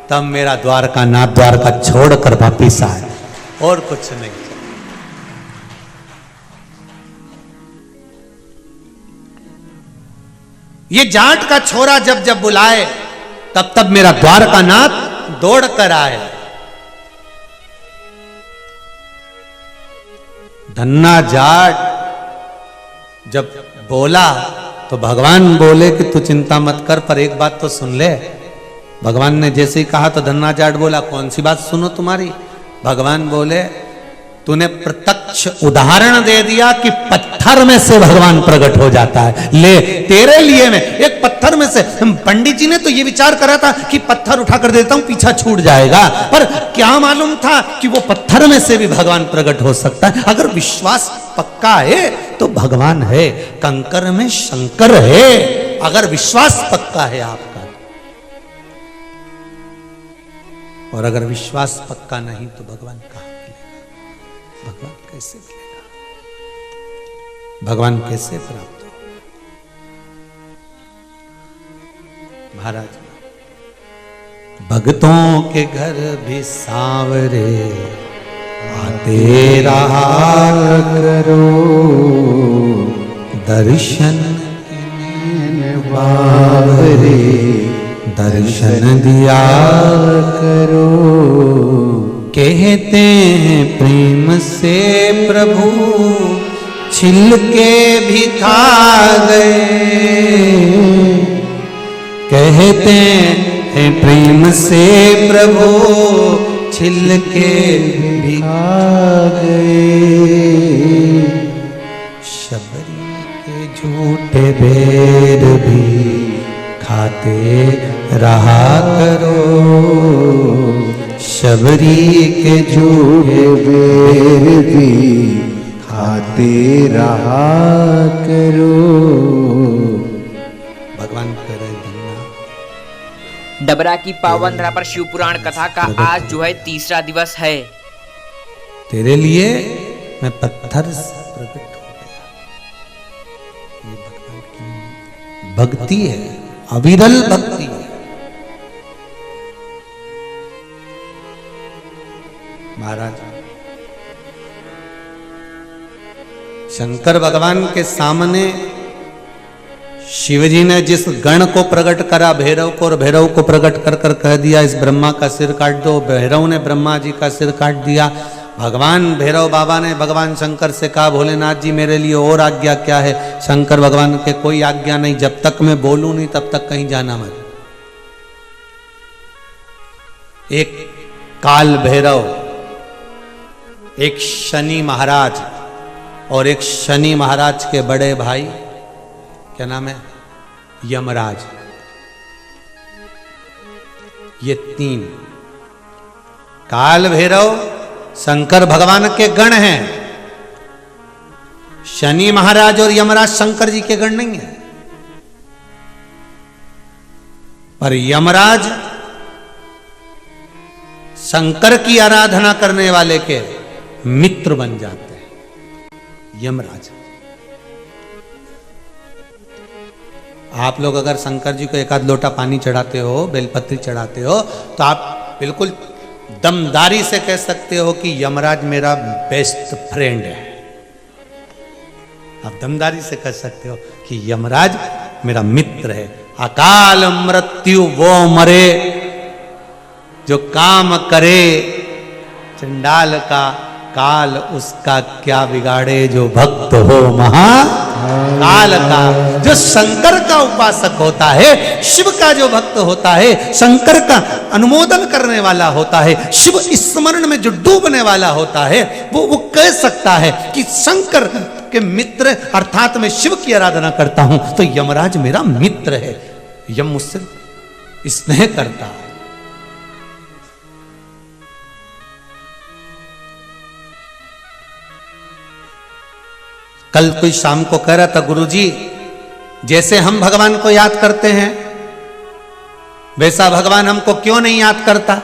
तब मेरा द्वारका नाथ द्वारका छोड़कर वापिस आए, और कुछ नहीं। ये जाट का छोरा जब जब बुलाए तब तब मेरा द्वारका नाथ दौड़ कर आए। धन्ना जाट जब बोला तो भगवान बोले कि तू चिंता मत कर, पर एक बात तो सुन ले। भगवान ने जैसे ही कहा तो धन्ना जाट बोला कौन सी बात सुनो तुम्हारी। भगवान बोले तूने प्रत्यक्ष उदाहरण दे दिया कि पत्थर में से भगवान प्रकट हो जाता है, ले तेरे लिए मैं एक पत्थर में से। पंडित जी ने तो ये विचार करा था कि पत्थर उठा कर देता हूं पीछा छूट जाएगा, पर क्या मालूम था कि वो पत्थर में से भी भगवान प्रकट हो सकता है। अगर विश्वास पक्का है तो भगवान है, कंकर में शंकर है, अगर विश्वास पक्का है आपका। और अगर विश्वास पक्का नहीं तो भगवान कहां मिलेगा, भगवान कैसे मिलेगा, भगवान कैसे प्राप्त हो। महाराज भक्तों के घर भी सांवरे आते रहा करो, दर्शन बावरे दर्शन दिया करो। कहते हैं प्रेम से प्रभु छिल के भी खा गए, कहते हैं प्रेम से प्रभु छिल के भी खा गए। शबरी के झूठे बेर भी खाते रहा करो, शबरी के झूठे बेर भी खाते रहा करो। भगवान करे धन्ना। डबरा की पावन धरा पर शिव पुराण कथा का आज जो है तीसरा दिवस है। तेरे लिए मैं पत्थर से प्रकट हो गया। ये भगवान की भक्ति है, अविरल भक्ति है। महाराज शंकर भगवान के सामने शिवजी ने जिस गण को प्रकट करा भैरव को, और भैरव को प्रकट कर कर कह दिया इस ब्रह्मा का सिर काट दो, भैरव ने ब्रह्मा जी का सिर काट दिया। भगवान भैरव बाबा ने भगवान शंकर से कहा भोलेनाथ जी मेरे लिए और आज्ञा क्या है। शंकर भगवान के कोई आज्ञा नहीं, जब तक मैं बोलूं नहीं तब तक कहीं जाना मत। एक काल भैरव, एक शनि महाराज और एक शनि महाराज के बड़े भाई, क्या नाम है, यमराज, ये तीन काल भैरव शंकर भगवान के गण हैं। शनि महाराज और यमराज शंकर जी के गण नहीं है, पर यमराज शंकर की आराधना करने वाले के मित्र बन जाते हैं। यमराज, आप लोग अगर शंकर जी को एक आध लोटा पानी चढ़ाते हो, बेलपत्री चढ़ाते हो, तो आप बिल्कुल दमदारी से कह सकते हो कि यमराज मेरा बेस्ट फ्रेंड है। आप दमदारी से कह सकते हो कि यमराज मेरा मित्र है। अकाल मृत्यु वो मरे जो काम करे, चंडाल का काल उसका क्या बिगाड़े जो भक्त हो महा काल का। जो शंकर का उपासक होता है, शिव का जो भक्त होता है, शंकर का अनुमोदन करने वाला होता है, शिव स्मरण में जो डूबने वाला होता है, वो कह सकता है कि शंकर के मित्र अर्थात मैं शिव की आराधना करता हूं तो यमराज मेरा मित्र है, यम मुझसे स्नेह करता है। कल कोई शाम को कह रहा था, गुरुजी जैसे हम भगवान को याद करते हैं वैसा भगवान हमको क्यों नहीं याद करता।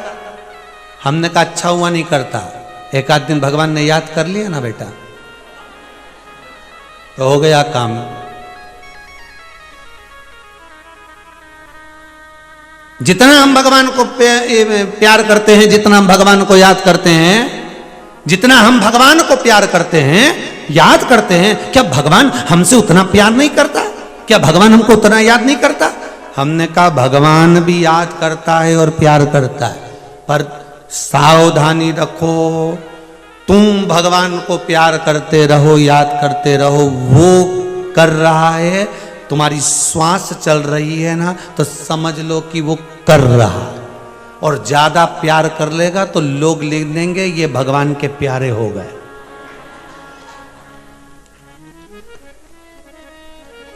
हमने कहा अच्छा हुआ नहीं करता, एक आध दिन भगवान ने याद कर लिया ना बेटा तो हो गया काम। जितना हम भगवान को प्यार करते हैं, जितना हम भगवान को याद करते हैं, जितना हम भगवान को प्यार करते हैं, याद करते हैं, क्या भगवान हमसे उतना प्यार नहीं करता? क्या भगवान हमको उतना याद नहीं करता? हमने कहा भगवान भी याद करता है और प्यार करता है, पर सावधानी रखो। तुम भगवान को प्यार करते रहो, याद करते रहो, वो कर रहा है, तुम्हारी श्वास चल रही है ना तो समझ लो कि वो कर रहा है। और ज्यादा प्यार कर लेगा तो लोग लिख देंगे ये भगवान के प्यारे हो गए।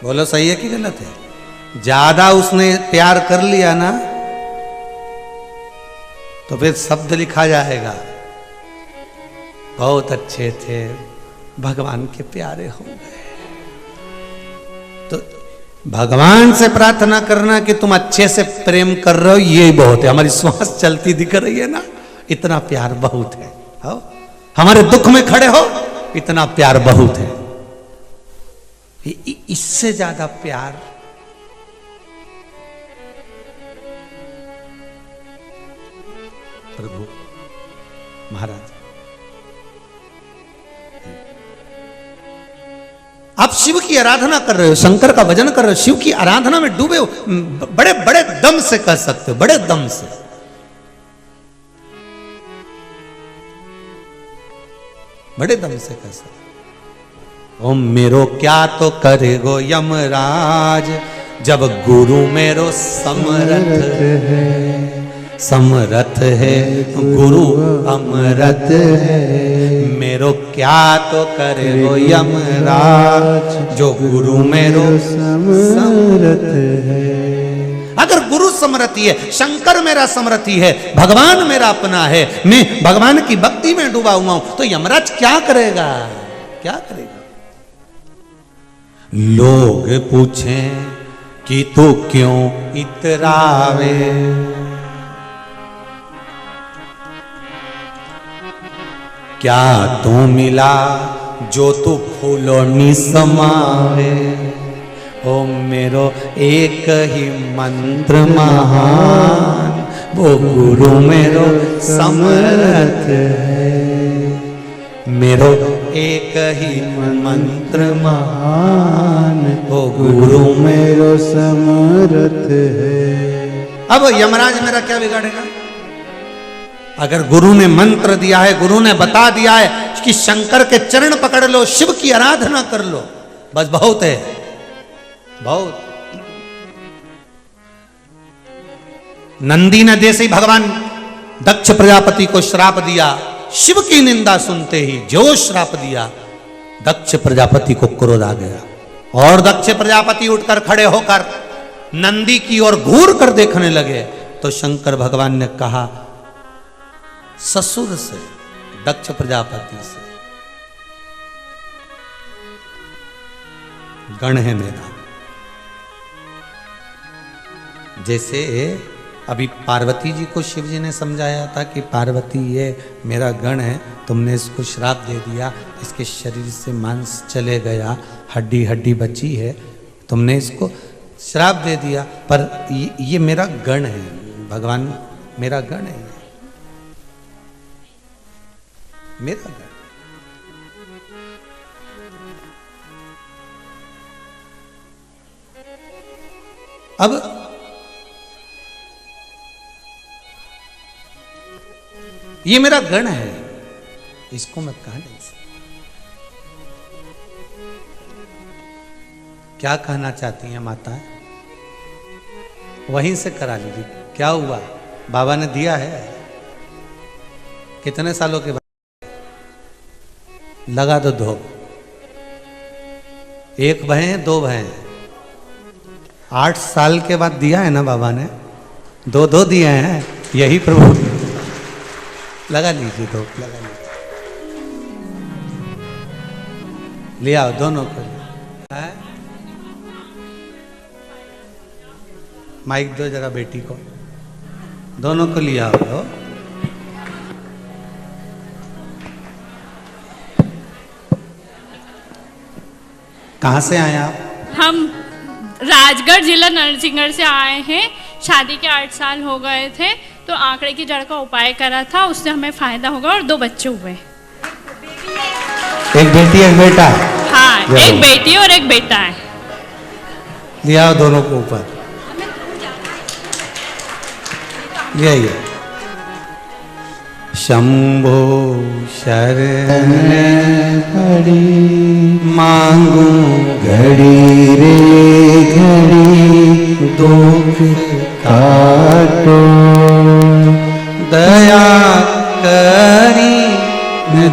बोलो सही है कि गलत है? ज्यादा उसने प्यार कर लिया ना तो फिर शब्द लिखा जाएगा बहुत अच्छे थे, भगवान के प्यारे हो गए। तो भगवान से प्रार्थना करना कि तुम अच्छे से प्रेम कर रहे हो ये बहुत है। हमारी श्वास चलती दिख रही है ना, इतना प्यार बहुत है। हो हमारे दुख में खड़े हो, इतना प्यार बहुत है। इससे ज्यादा प्यार प्रभु महाराज। आप शिव की आराधना कर रहे हो, शंकर का भजन कर रहे हो, शिव की आराधना में डूबे हो, बड़े बड़े दम से कह सकते हो, बड़े दम से। बड़े दम से कह सकते हो। ओम मेरो क्या तो करेगो यमराज, जब गुरु मेरो समरथ है, समरथ है गुरु अमरत है। मेरो क्या तो करेगो यमराज, जो गुरु मेरो समरथ है। अगर गुरु समरथी है, शंकर मेरा समरथी है, भगवान मेरा अपना है, मैं भगवान की भक्ति में डूबा हुआ हूं, तो यमराज क्या करेगा? क्या करेगा? लोग पूछें कि तू क्यों इतरावे, क्या तू मिला जो तू फूलों नी समावे। ओ मेरो एक ही मंत्र महान, वो गुरु मेरो समर्थ है। मेरो एक ही मंत्र महान, वो गुरु मेरो समर्थ है। अब यमराज मेरा क्या बिगाड़ेगा? अगर गुरु ने मंत्र दिया है, गुरु ने बता दिया है कि शंकर के चरण पकड़ लो, शिव की आराधना कर लो, बस बहुत है, बहुत। नंदी ने जैसे ही भगवान दक्ष प्रजापति को श्राप दिया, शिव की निंदा सुनते ही जो श्राप दिया, दक्ष प्रजापति को क्रोध आ गया और दक्ष प्रजापति उठकर खड़े होकर नंदी की ओर घूर कर देखने लगे। तो शंकर भगवान ने कहा ससुर से, दक्ष प्रजापति से, गण है मेरा। जैसे अभी पार्वती जी को शिव जी ने समझाया था कि पार्वती ये मेरा गण है, तुमने इसको श्राप दे दिया, इसके शरीर से मांस चले गया, हड्डी हड्डी बची है, तुमने इसको श्राप दे दिया, पर ये मेरा गण है, भगवान मेरा गण है, मेरा गण। अब ये मेरा गण है, इसको मैं कहा नहीं सकता। क्या कहना चाहती हैं माता? वहीं से करा लीजिए। क्या हुआ? बाबा ने दिया है। कितने सालों के बाद? लगा दो 2। 1 भैं 2 भैं। 8 साल के बाद दिया है ना बाबा ने। 2 दिए हैं। यही प्रभु। लगा लीजिए 2 लगा लीजिए। ले आओ दोनों को। माइक दो जरा बेटी को। दोनों को लिया आओ। कहाँ से आए आप? हम राजगढ़ जिला नरसिंहगढ़ से आए हैं। शादी के 8 साल हो गए थे, तो आंकड़े की जड़ का उपाय करा था, उससे हमें फायदा होगा और 2 बच्चे हुए। एक बेटी एक बेटा? हाँ, एक बेटी और एक बेटा है। लिया दोनों को ऊपर। ले आइए। शंभो शरण घड़ी मांगू घड़ी रे घड़ी दुख काटो दया करी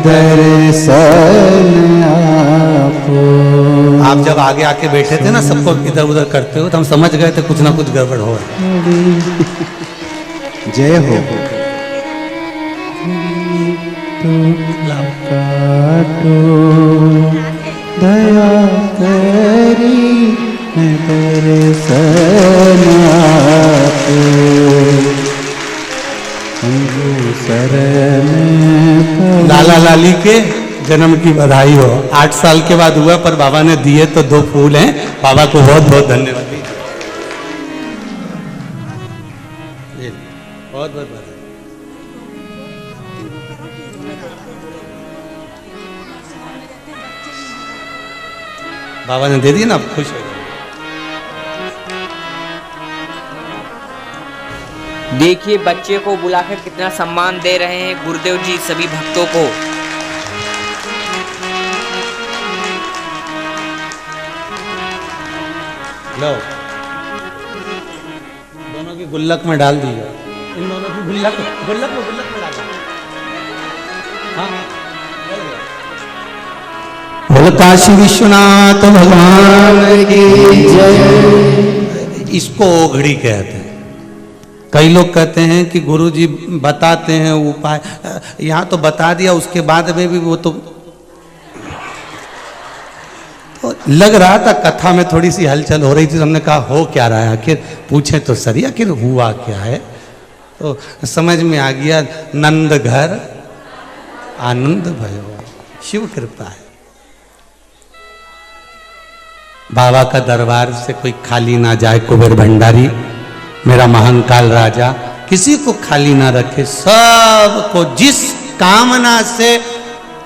दर्शन आपो। आप जब आगे आके बैठे थे ना सबको इधर उधर करते हो, तो हम समझ गए थे कुछ ना कुछ गड़बड़ हो रहा है। जय हो। काटो दया करी दर्शन आपो। लाला लाली के जन्म की बधाई हो। 8 साल के बाद हुआ, पर बाबा ने दिए तो 2 फूल हैं। बाबा को बहुत बहुत धन्यवाद। बहुत बहुत बधाई। बाबा ने दे दिया ना, आप खुश हो गए। देखिए बच्चे को बुलाकर कितना सम्मान दे रहे हैं गुरुदेव जी सभी भक्तों को। लो, दोनों की गुल्लक में डाल दीजिए। इन दोनों की गुल्लक में डाल। हाँ, बोल काशी विश्वनाथ भगवान की जय। इसको ओघड़ी कहते हैं। कई लोग कहते हैं कि गुरुजी बताते हैं उपाय, यहाँ तो बता दिया, उसके बाद में भी वो तो लग रहा था कथा में थोड़ी सी हलचल हो रही थी। हमने कहा हो क्या रहा है, आखिर पूछे तो सही, आखिर हुआ क्या है। तो समझ में आ गया, नंद घर आनंद भयो, शिव कृपा है। बाबा का दरबार से कोई खाली ना जाए। कुबेर भंडारी मेरा महाकाल राजा किसी को खाली ना रखे, सबको जिस कामना से।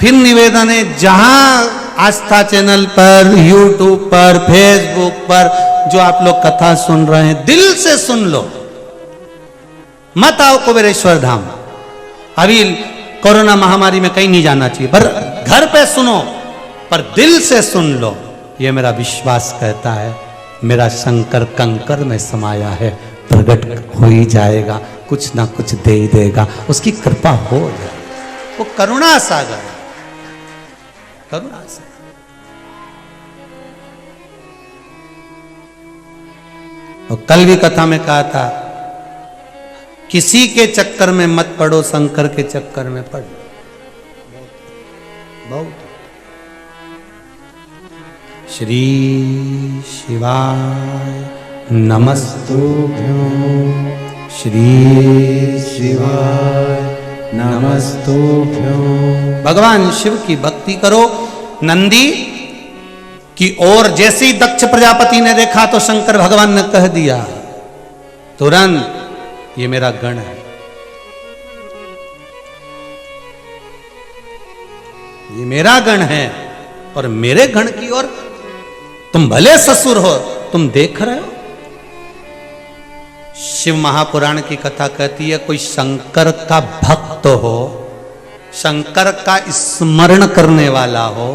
फिर निवेदन है, जहां आस्था चैनल पर, यूट्यूब पर, फेसबुक पर जो आप लोग कथा सुन रहे हैं, दिल से सुन लो। मत आओ कुबेरेश्वर धाम। अभी कोरोना महामारी में कहीं नहीं जाना चाहिए, पर घर पे सुनो, पर दिल से सुन लो। ये मेरा विश्वास कहता है। मेरा शंकर कंकर में समाया है, प्रकट हो ही जाएगा, कुछ ना कुछ दे ही देगा, उसकी कृपा हो जाए। वो करुणा सागर है, करुणा सागर। और कल भी कथा में कहा था, किसी के चक्कर में मत पड़ो, शंकर के चक्कर में पड़ो। बहुत। श्री शिवाय नमस्तुभ्यो, श्री शिवाय नमस्तुभ्यो। भगवान शिव की भक्ति करो। नंदी की ओर जैसे ही दक्ष प्रजापति ने देखा तो शंकर भगवान ने कह दिया तुरंत, ये मेरा गण है, ये मेरा गण है। और मेरे गण की ओर तुम भले ससुर हो, तुम देख रहे हो। शिव महापुराण की कथा कहती है, कोई शंकर का भक्त हो, शंकर का स्मरण करने वाला हो,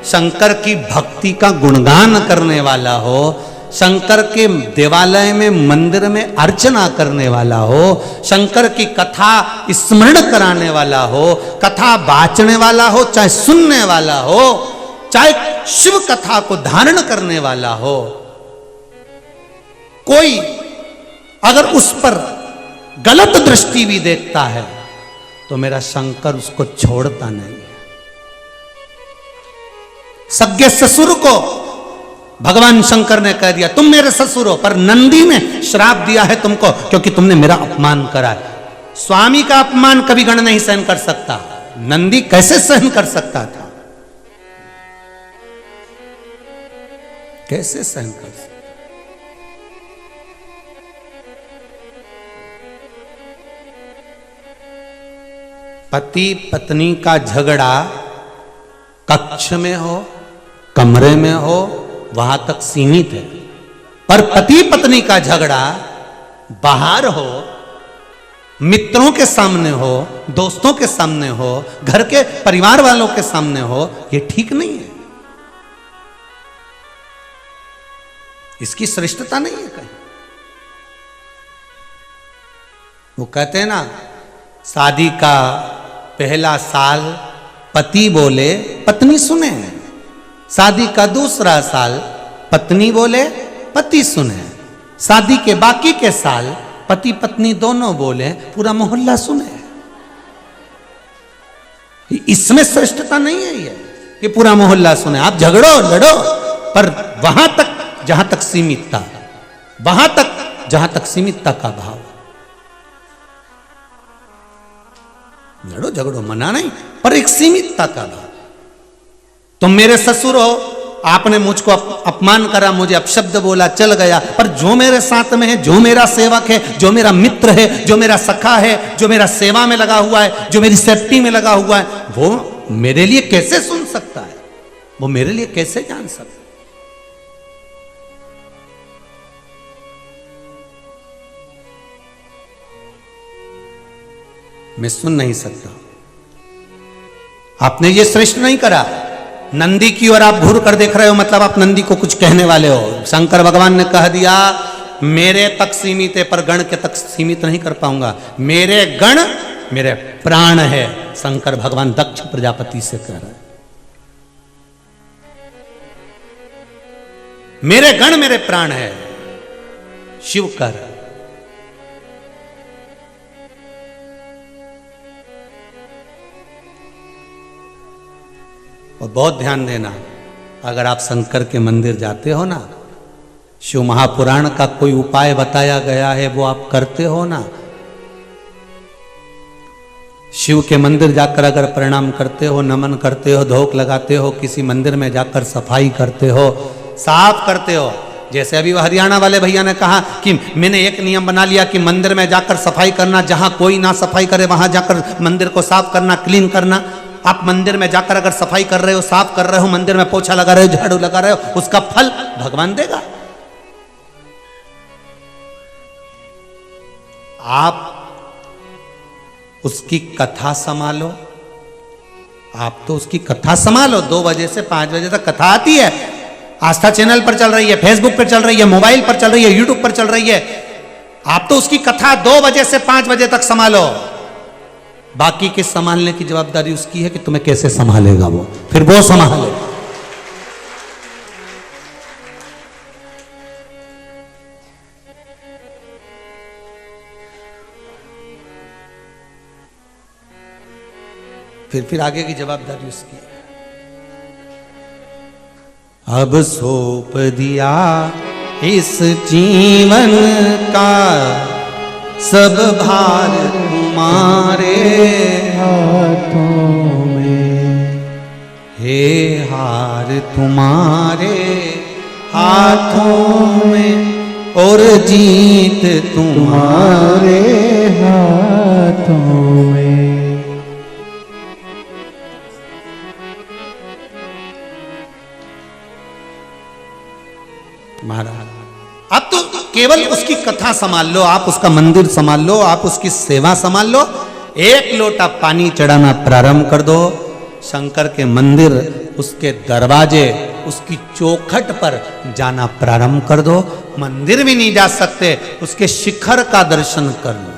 शंकर की भक्ति का गुणगान करने वाला हो, शंकर के देवालय में मंदिर में अर्चना करने वाला हो, शंकर की कथा स्मरण कराने वाला हो, कथा बाचने वाला हो, चाहे सुनने वाला हो, चाहे शिव कथा को धारण करने वाला हो, कोई अगर उस पर गलत दृष्टि भी देखता है तो मेरा शंकर उसको छोड़ता नहीं है। सज्ञ ससुर को भगवान शंकर ने कह दिया तुम मेरे ससुर हो, पर नंदी ने श्राप दिया है तुमको क्योंकि तुमने मेरा अपमान करा है। स्वामी का अपमान कभी गण नहीं सहन कर सकता, नंदी कैसे सहन कर सकता था? कैसे सहन कर सकता? पति पत्नी का झगड़ा कक्ष में हो, कमरे में हो, वहां तक सीमित है, पर पति पत्नी का झगड़ा बाहर हो, मित्रों के सामने हो, दोस्तों के सामने हो, घर के परिवार वालों के सामने हो, यह ठीक नहीं है। इसकी श्रेष्ठता नहीं है कहीं। वो कहते हैं ना, शादी का पहला साल पति बोले पत्नी सुने, शादी का दूसरा साल पत्नी बोले पति सुने, शादी के बाकी के साल पति पत्नी दोनों बोले पूरा मोहल्ला सुने। इसमें श्रेष्ठता नहीं है ये कि पूरा मोहल्ला सुने। आप झगड़ो लड़ो, पर वहां तक जहां तक सीमितता, वहां तक जहां तक सीमितता का भाव। लड़ो झगड़ो मना नहीं, पर एक सीमितता का भाव। तुम मेरे ससुर हो, आपने मुझको अपमान करा, मुझे अपशब्द बोला, चल गया, पर जो मेरे साथ में है, जो मेरा सेवक है, जो मेरा मित्र है, जो मेरा सखा है, जो मेरा सेवा में लगा हुआ है, जो मेरी सेफ्टी में लगा हुआ है, वो मेरे लिए कैसे सुन सकता है? वो मेरे लिए कैसे जान सकता है? मैं सुन नहीं सकता। आपने ये श्रेष्ठ नहीं करा। नंदी की ओर आप घूर कर देख रहे हो, मतलब आप नंदी को कुछ कहने वाले हो। शंकर भगवान ने कह दिया मेरे तक सीमित है, पर गण के तक सीमित नहीं कर पाऊंगा। मेरे गण मेरे प्राण है, शंकर भगवान दक्ष प्रजापति से कह रहे हैं। मेरे गण मेरे प्राण है, शिव कर। और बहुत ध्यान देना, अगर आप शंकर के मंदिर जाते हो ना, शिव महापुराण का कोई उपाय बताया गया है वो आप करते हो ना, शिव के मंदिर जाकर अगर प्रणाम करते हो, नमन करते हो, धोक लगाते हो, किसी मंदिर में जाकर सफाई करते हो, साफ करते हो। जैसे अभी हरियाणा वाले भैया ने कहा कि मैंने एक नियम बना लिया कि मंदिर में जाकर सफाई करना, जहां कोई ना सफाई करे वहां जाकर मंदिर को साफ करना, क्लीन करना। आप मंदिर में जाकर अगर सफाई कर रहे हो, साफ कर रहे हो, मंदिर में पोछा लगा रहे हो, झाड़ू लगा रहे हो, उसका फल भगवान देगा। आप उसकी कथा संभालो, आप तो उसकी कथा संभालो। 2 बजे से 5 बजे तक कथा आती है, आस्था चैनल पर चल रही है, फेसबुक पर चल रही है, मोबाइल पर चल रही है, यूट्यूब पर चल रही है। आप तो उसकी कथा 2 बजे से 5 बजे तक संभालो। बाकी के संभालने की जवाबदारी उसकी है कि तुम्हें कैसे संभालेगा वो, फिर वो संभाले। फिर आगे की जवाबदारी उसकी है। अब सौंप दिया इस जीवन का सब भार तुम्हारे हाथों में, हे हार तुम्हारे हाथों में और जीत तुम्हारे हाथों में। महाराज अब तो केवल उसकी कथा संभाल लो, आप उसका मंदिर संभाल लो, आप उसकी सेवा संभाल लो, एक लोटा पानी चढ़ाना प्रारंभ कर दो। शंकर के मंदिर, उसके दरवाजे, उसकी चौखट पर जाना प्रारंभ कर दो। मंदिर भी नहीं जा सकते, उसके शिखर का दर्शन कर लो।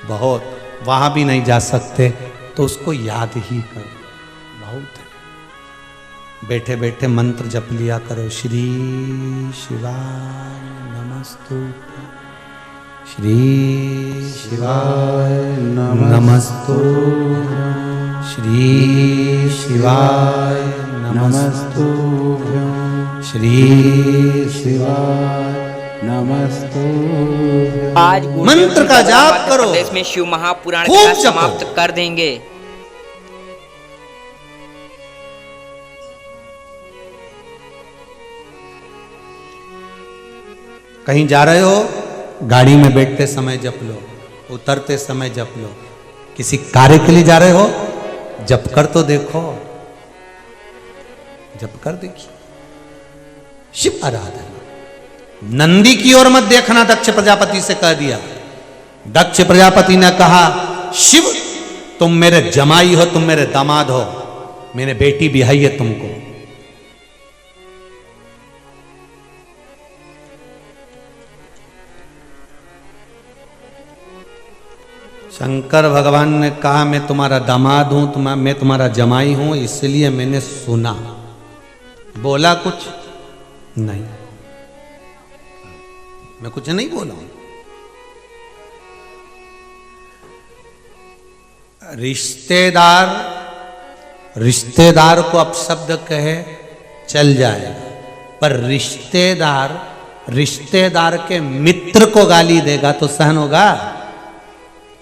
बहुत, वहां भी नहीं जा सकते तो उसको याद ही करो, बहुत है। बैठे बैठे मंत्र जप लिया करो, श्री शिवाय नमस्तुभ्यं, श्री शिवाय नमस्तुभ्यं, श्री शिवाय नमस्तुभ्यं, श्री शिवाय नमस्तुभ्यं। आज मंत्र का जाप करो, प्रदेश में शिव महापुराण खूब का जपो। समाप्त कर देंगे। कहीं जा रहे हो, गाड़ी में बैठते समय जप लो, उतरते समय जप लो। किसी कार्य के लिए जा रहे हो, जप कर तो देखो, जप कर देखिए। शिव आराधना। नंदी की ओर मत देखना, दक्ष प्रजापति से कह दिया। दक्ष प्रजापति ने कहा, शिव तुम मेरे जमाई हो, तुम मेरे दामाद हो, मैंने बेटी बिहाई है तुमको। शंकर भगवान ने कहा, मैं तुम्हारा दामाद हूं, मैं तुम्हारा जमाई हूं, इसलिए मैंने सुना। बोला कुछ नहीं, मैं कुछ नहीं बोला हूं। रिश्तेदार, रिश्तेदार को अपशब्द कहे चल जाएगा, पर रिश्तेदार रिश्तेदार के मित्र को गाली देगा तो सहन होगा?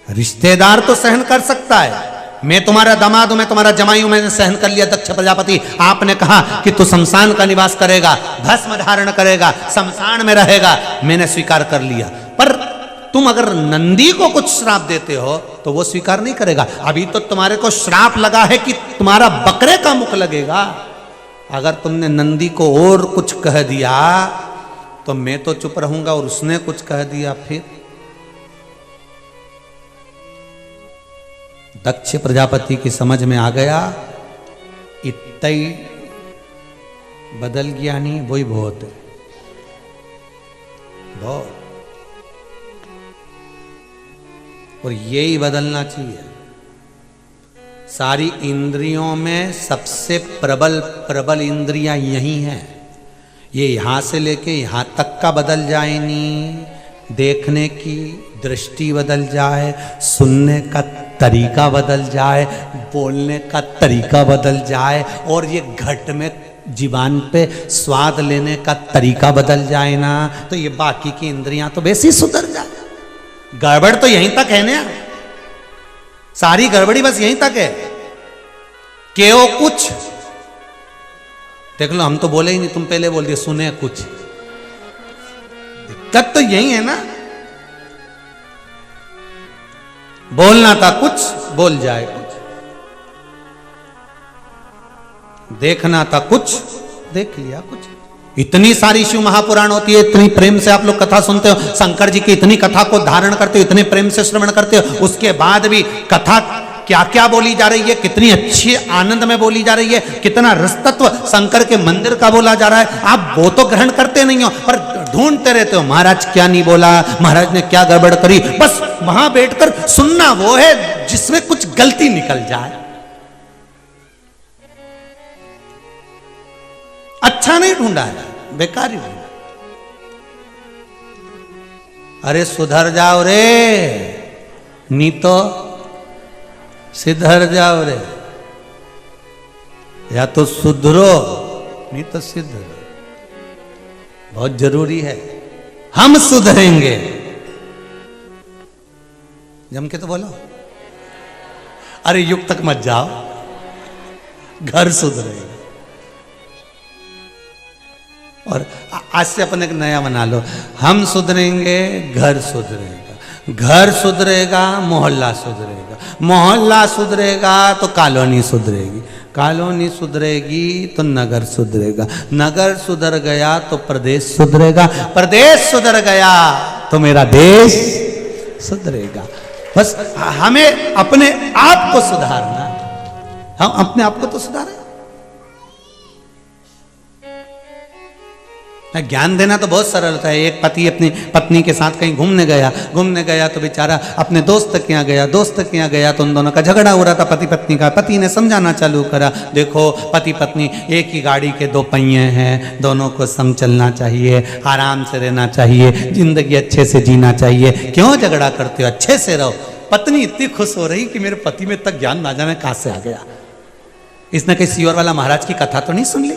रिश्तेदार तो सहन कर सकता है। मैं तुम्हारा दामाद हूं, मैं तुम्हारा जमाई हूं, मैंने सहन कर लिया। दक्ष प्रजापति, आपने कहा कि तू शमशान का निवास करेगा, भस्म धारण करेगा, शमशान में रहेगा, मैंने स्वीकार कर लिया। पर तुम अगर नंदी को कुछ श्राप देते हो तो वो स्वीकार नहीं करेगा। अभी तो तुम्हारे को श्राप लगा है कि तुम्हारा बकरे का मुख लगेगा। अगर तुमने नंदी को और कुछ कह दिया तो मैं तो चुप रहूंगा, और उसने कुछ कह दिया फिर। दक्ष प्रजापति की समझ में आ गया, इतना ही बदल गया नहीं, वही बहुत है, बहुत। और यही बदलना चाहिए। सारी इंद्रियों में सबसे प्रबल इंद्रियां यही हैं। ये यहां से लेके यहां तक का बदल जाए नहीं, देखने की दृष्टि बदल जाए, सुनने का तरीका बदल जाए, बोलने का तरीका बदल जाए, और ये घट में जीवान पे स्वाद लेने का तरीका बदल जाए ना, तो ये बाकी की इंद्रियां तो वैसे ही सुधर जाए। गड़बड़ तो यहीं तक है ना, सारी गड़बड़ी बस यहीं तक है। केओ कुछ देख लो, हम तो बोले ही नहीं, तुम पहले बोल दिए सुने कुछ। दिक्कत तो यही है ना, बोलना था कुछ, बोल जाए कुछ, देखना था कुछ, देख लिया कुछ। इतनी सारी शिव महापुराण होती है, इतनी प्रेम से आप लोग कथा सुनते हो, शंकर जी की इतनी कथा को धारण करते हो, इतने प्रेम से श्रवण करते हो, उसके बाद भी कथा क्या क्या बोली जा रही है, कितनी अच्छी आनंद में बोली जा रही है, कितना रस तत्व शंकर के मंदिर का बोला जा रहा है, आप वो तो ग्रहण करते नहीं हो, पर ढूंढते रहते हो महाराज क्या नहीं बोला, महाराज ने क्या गड़बड़ करी। बस वहां बैठकर सुनना वो है जिसमें कुछ गलती निकल जाए। अच्छा नहीं ढूंढा है, बेकार ही ढूंढा। अरे सुधर जाओ रे, नहीं तो सिधर जाओ रे, या तो सुधरो नहीं तो सिधरो। बहुत जरूरी है, हम सुधरेंगे। जम के तो बोलो, अरे युग तक मत जाओ, घर सुधरेगा। और आज से अपन एक नया बना लो, हम सुधरेंगे, घर सुधरेगा, घर सुधरेगा, मोहल्ला सुधरेगा, मोहल्ला सुधरेगा तो कॉलोनी सुधरेगी, कॉलोनी सुधरेगी तो नगर सुधरेगा, नगर सुधर गया तो प्रदेश सुधरेगा, प्रदेश सुधर गया तो मेरा देश सुधरेगा। बस हमें अपने आप को सुधारना, हम अपने आप को तो सुधारें। ज्ञान देना तो बहुत सरल होता है। एक पति अपनी पत्नी के साथ कहीं घूमने गया तो बेचारा अपने दोस्त के यहाँ गया तो उन दोनों का झगड़ा हो रहा था पति पत्नी का। पति ने समझाना चालू करा, देखो पति पत्नी एक ही गाड़ी के दो पहिए हैं, दोनों को सम चलना चाहिए, आराम से रहना चाहिए, जिंदगी अच्छे से जीना चाहिए, क्यों झगड़ा करते हो, अच्छे से रहो। पत्नी इतनी खुश हो रही कि मेरे पति में तक ज्ञान ना जाने कहां से आ गया। इसने कहीं सीहोर वाला महाराज की कथा तो नहीं सुन ली?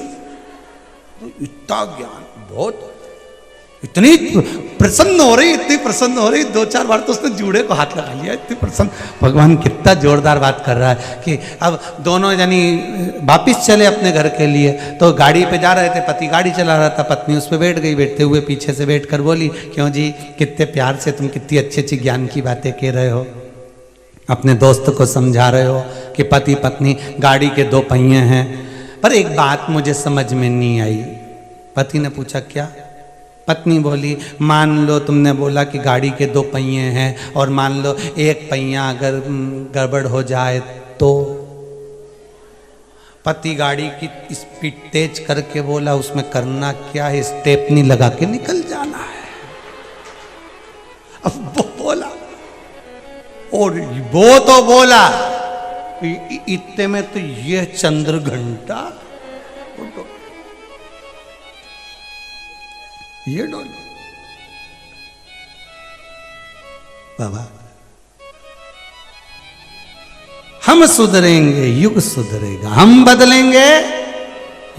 इतना ज्ञान, बहुत इतनी प्रसन्न हो रही, 2-4 बार तो उसने जूड़े को हाथ लगा लिया, इतनी प्रसन्न। भगवान कितना जोरदार बात कर रहा है कि अब दोनों यानी वापिस चले अपने घर के लिए। तो गाड़ी पे जा रहे थे, पति गाड़ी चला रहा था, पत्नी उस पर बैठ गई। बैठते हुए पीछे से बैठ कर बोली, क्यों जी, कितने प्यार से तुम कितनी अच्छी अच्छी ज्ञान की बातें कह रहे हो, अपने दोस्त को समझा रहे हो कि पति पत्नी गाड़ी के दो पहिए हैं। पर एक बात मुझे समझ में नहीं आई। पति ने पूछा, क्या? पत्नी बोली, मान लो तुमने बोला कि गाड़ी के दो पहिए हैं और मान लो एक पहिया अगर गड़बड़ हो जाए तो? पति गाड़ी की स्पीड तेज करके बोला, उसमें करना क्या है, स्टेपनी लगा के निकल जाना है। अब वो बोला और वो तो बोला इतने में तो ये चंद्र घंटा ये डोल बाबा, हम सुधरेंगे युग सुधरेगा, हम बदलेंगे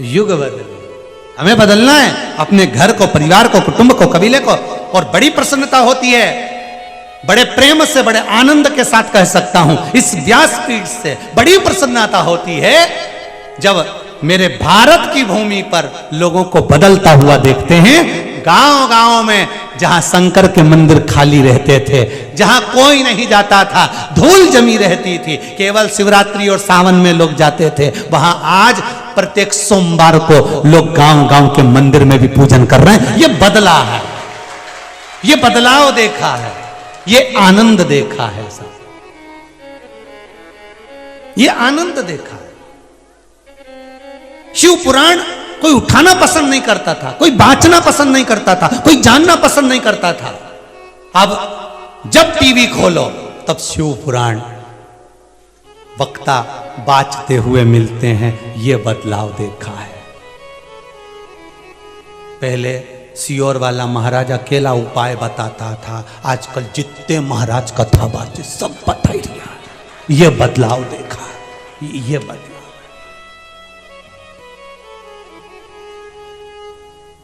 युग बदलेगा। हमें बदलना है अपने घर को, परिवार को, कुटुंब को, कबीले को। और बड़ी प्रसन्नता होती है, बड़े प्रेम से, बड़े आनंद के साथ कह सकता हूं, इस व्यासपीठ से बड़ी प्रसन्नता होती है जब मेरे भारत की भूमि पर लोगों को बदलता हुआ देखते हैं। गांव गांव में जहां शंकर के मंदिर खाली रहते थे, जहां कोई नहीं जाता था, धूल जमी रहती थी, केवल शिवरात्रि और सावन में लोग जाते थे, वहां आज प्रत्येक सोमवार को लोग गांव गांव के मंदिर में भी पूजन कर रहे हैं। ये बदला है, ये बदलाव देखा है, ये आनंद देखा है सब, ये आनंद देखा है। शिव पुराण कोई उठाना पसंद नहीं करता था, कोई बांचना पसंद नहीं करता था, कोई जानना पसंद नहीं करता था। अब जब टीवी खोलो तब शिव पुराण वक्ता बाचते हुए मिलते हैं। ये बदलाव देखा है। पहले सीहोर वाला महाराज अकेला उपाय बताता था, आजकल जितने महाराज कथा बातें सब बता ही दिया। ये बदलाव देखा, ये बदलाव।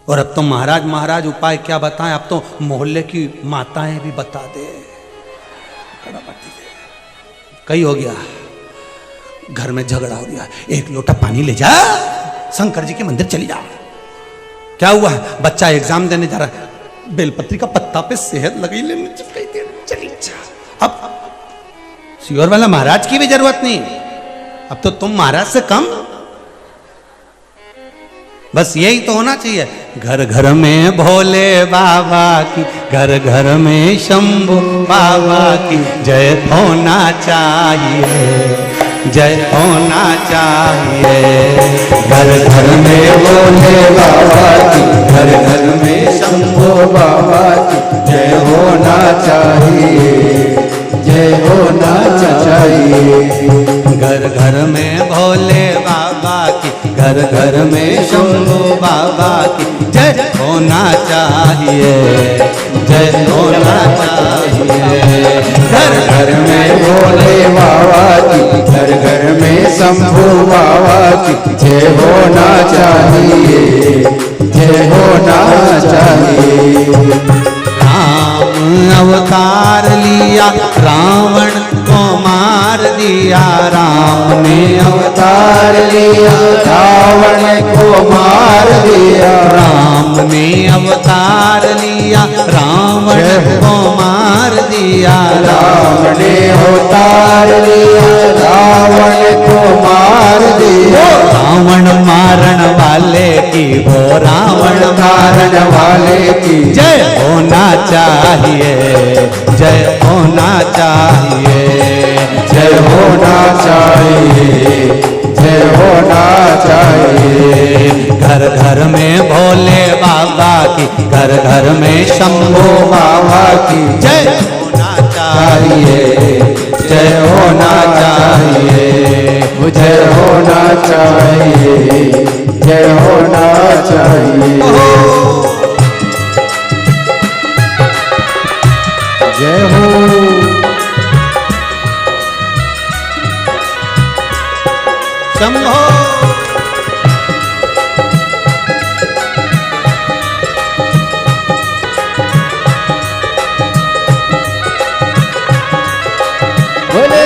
और अब तो महाराज उपाय क्या बताएं, अब तो मोहल्ले की माताएं भी बता दे। कई हो गया, घर में झगड़ा हो गया, एक लोटा पानी ले जा, शंकर जी के मंदिर चली जा। क्या हुआ, बच्चा एग्जाम देने जा रहा है, बेलपत्री का पत्ता पे सेहत लगी, चली जा। अब सीहोर वाला महाराज की भी जरूरत नहीं, अब तो तुम महाराज से कम। बस यही तो होना चाहिए। घर घर में भोले बाबा की, घर घर में शंभू बाबा की जय होना चाहिए, जय होना चाहिए। घर घर में भोले बाबा की, घर घर में शंभू बाबा की जय होना चाहिए, जय होना चाहिए। घर घर में भोले बाबा की, घर घर में शंभू बाबा की जय होना चाहिए, जय होना चाहिए। घर घर में भोले बाबा की, घर घर में शंभू बाबा की जय होना चाहिए, जय होना चाहिए। राम अवतार लिया, रावण को मार दिया, राम ने अवतार लिया, रावण को मार दिया, राम ने अवतार लिया, रावण को मार दिया, राम ने अवतार लिया, रावण को मार दिया। रावण मारन वाले की वो रावण मारन वाले की जय होना चाहिए, जय होना चाहिए, जय होना चाहिए, जय होना चाहिए। घर घर में भोले बाबा की, घर घर में शंभो बाबा की जय होना चाहिए, जय होना चाहिए, जय होना चाहिए, जय होना चाहिए। जय हो शंभो। बोले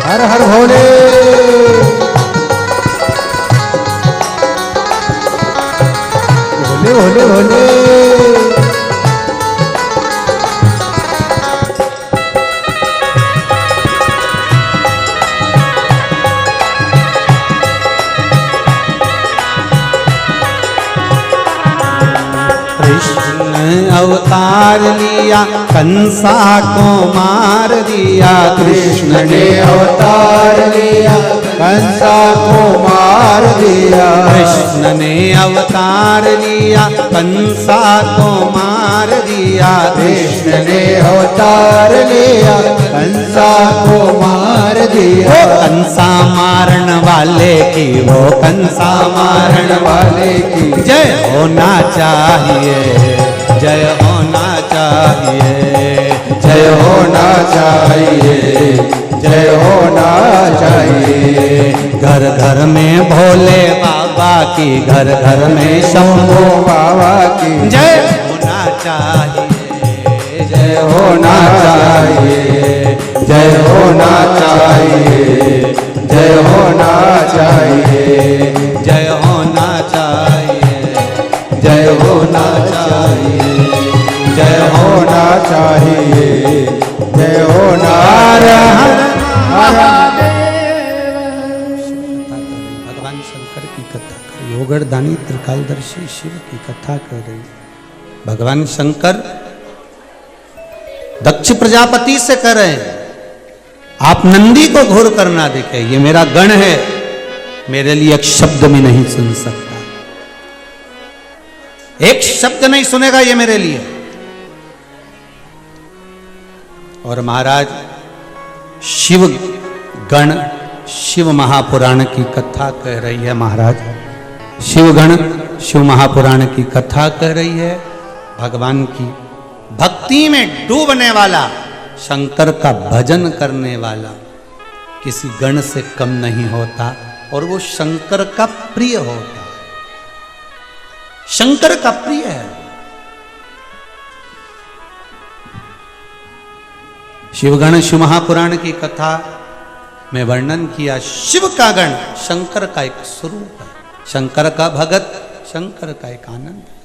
हर हर भोले। भोले भोले भोले। कृष्ण अवतार लिया, कंसा को मार दिया। कृष्ण ने अवतार लिया, कंसा को मार दिया। कृष्ण ने अवतार लिया, कंसा को मार दिया। कृष्ण ने अवतार लिया, कंसा को मार दिया। वो कंसा मारन वाले की, वो कंसा मारन वाले की जय होना चाहिए, जय होना चाहिए, जय होना चाहिए, जय होना चाहिए। घर घर में भोले बाबा की, घर घर में शंभो बाबा की जय होना चाहिए, जय होना चाहिए, जय होना चाहिए, जय होना चाहिए, जय होना चाहिए, जय होना चाहिए, जय होना चाहिए, जय होना भगवान शंकर की कथा कर, योगरदानी त्रिकालदर्शी शिव की कथा कर रही। भगवान शंकर दक्ष प्रजापति से कह रहे हैं, आप नंदी को घोर करना देखे, ये मेरा गण है, मेरे लिए एक शब्द भी नहीं सुन सकता, एक शब्द नहीं सुनेगा ये मेरे लिए। और महाराज शिव गण, शिव महापुराण की कथा कह रही है। महाराज शिवगण शिव महापुराण की कथा कह रही है। भगवान की भक्ति में डूबने वाला, शंकर का भजन करने वाला किसी गण से कम नहीं होता, और वो शंकर का प्रिय होता है, शंकर का प्रिय है। शिवगण शिव महापुराण की कथा में वर्णन किया, शिव का गण शंकर का एक स्वरूप है, शंकर का भगत, शंकर का एक आनंद है।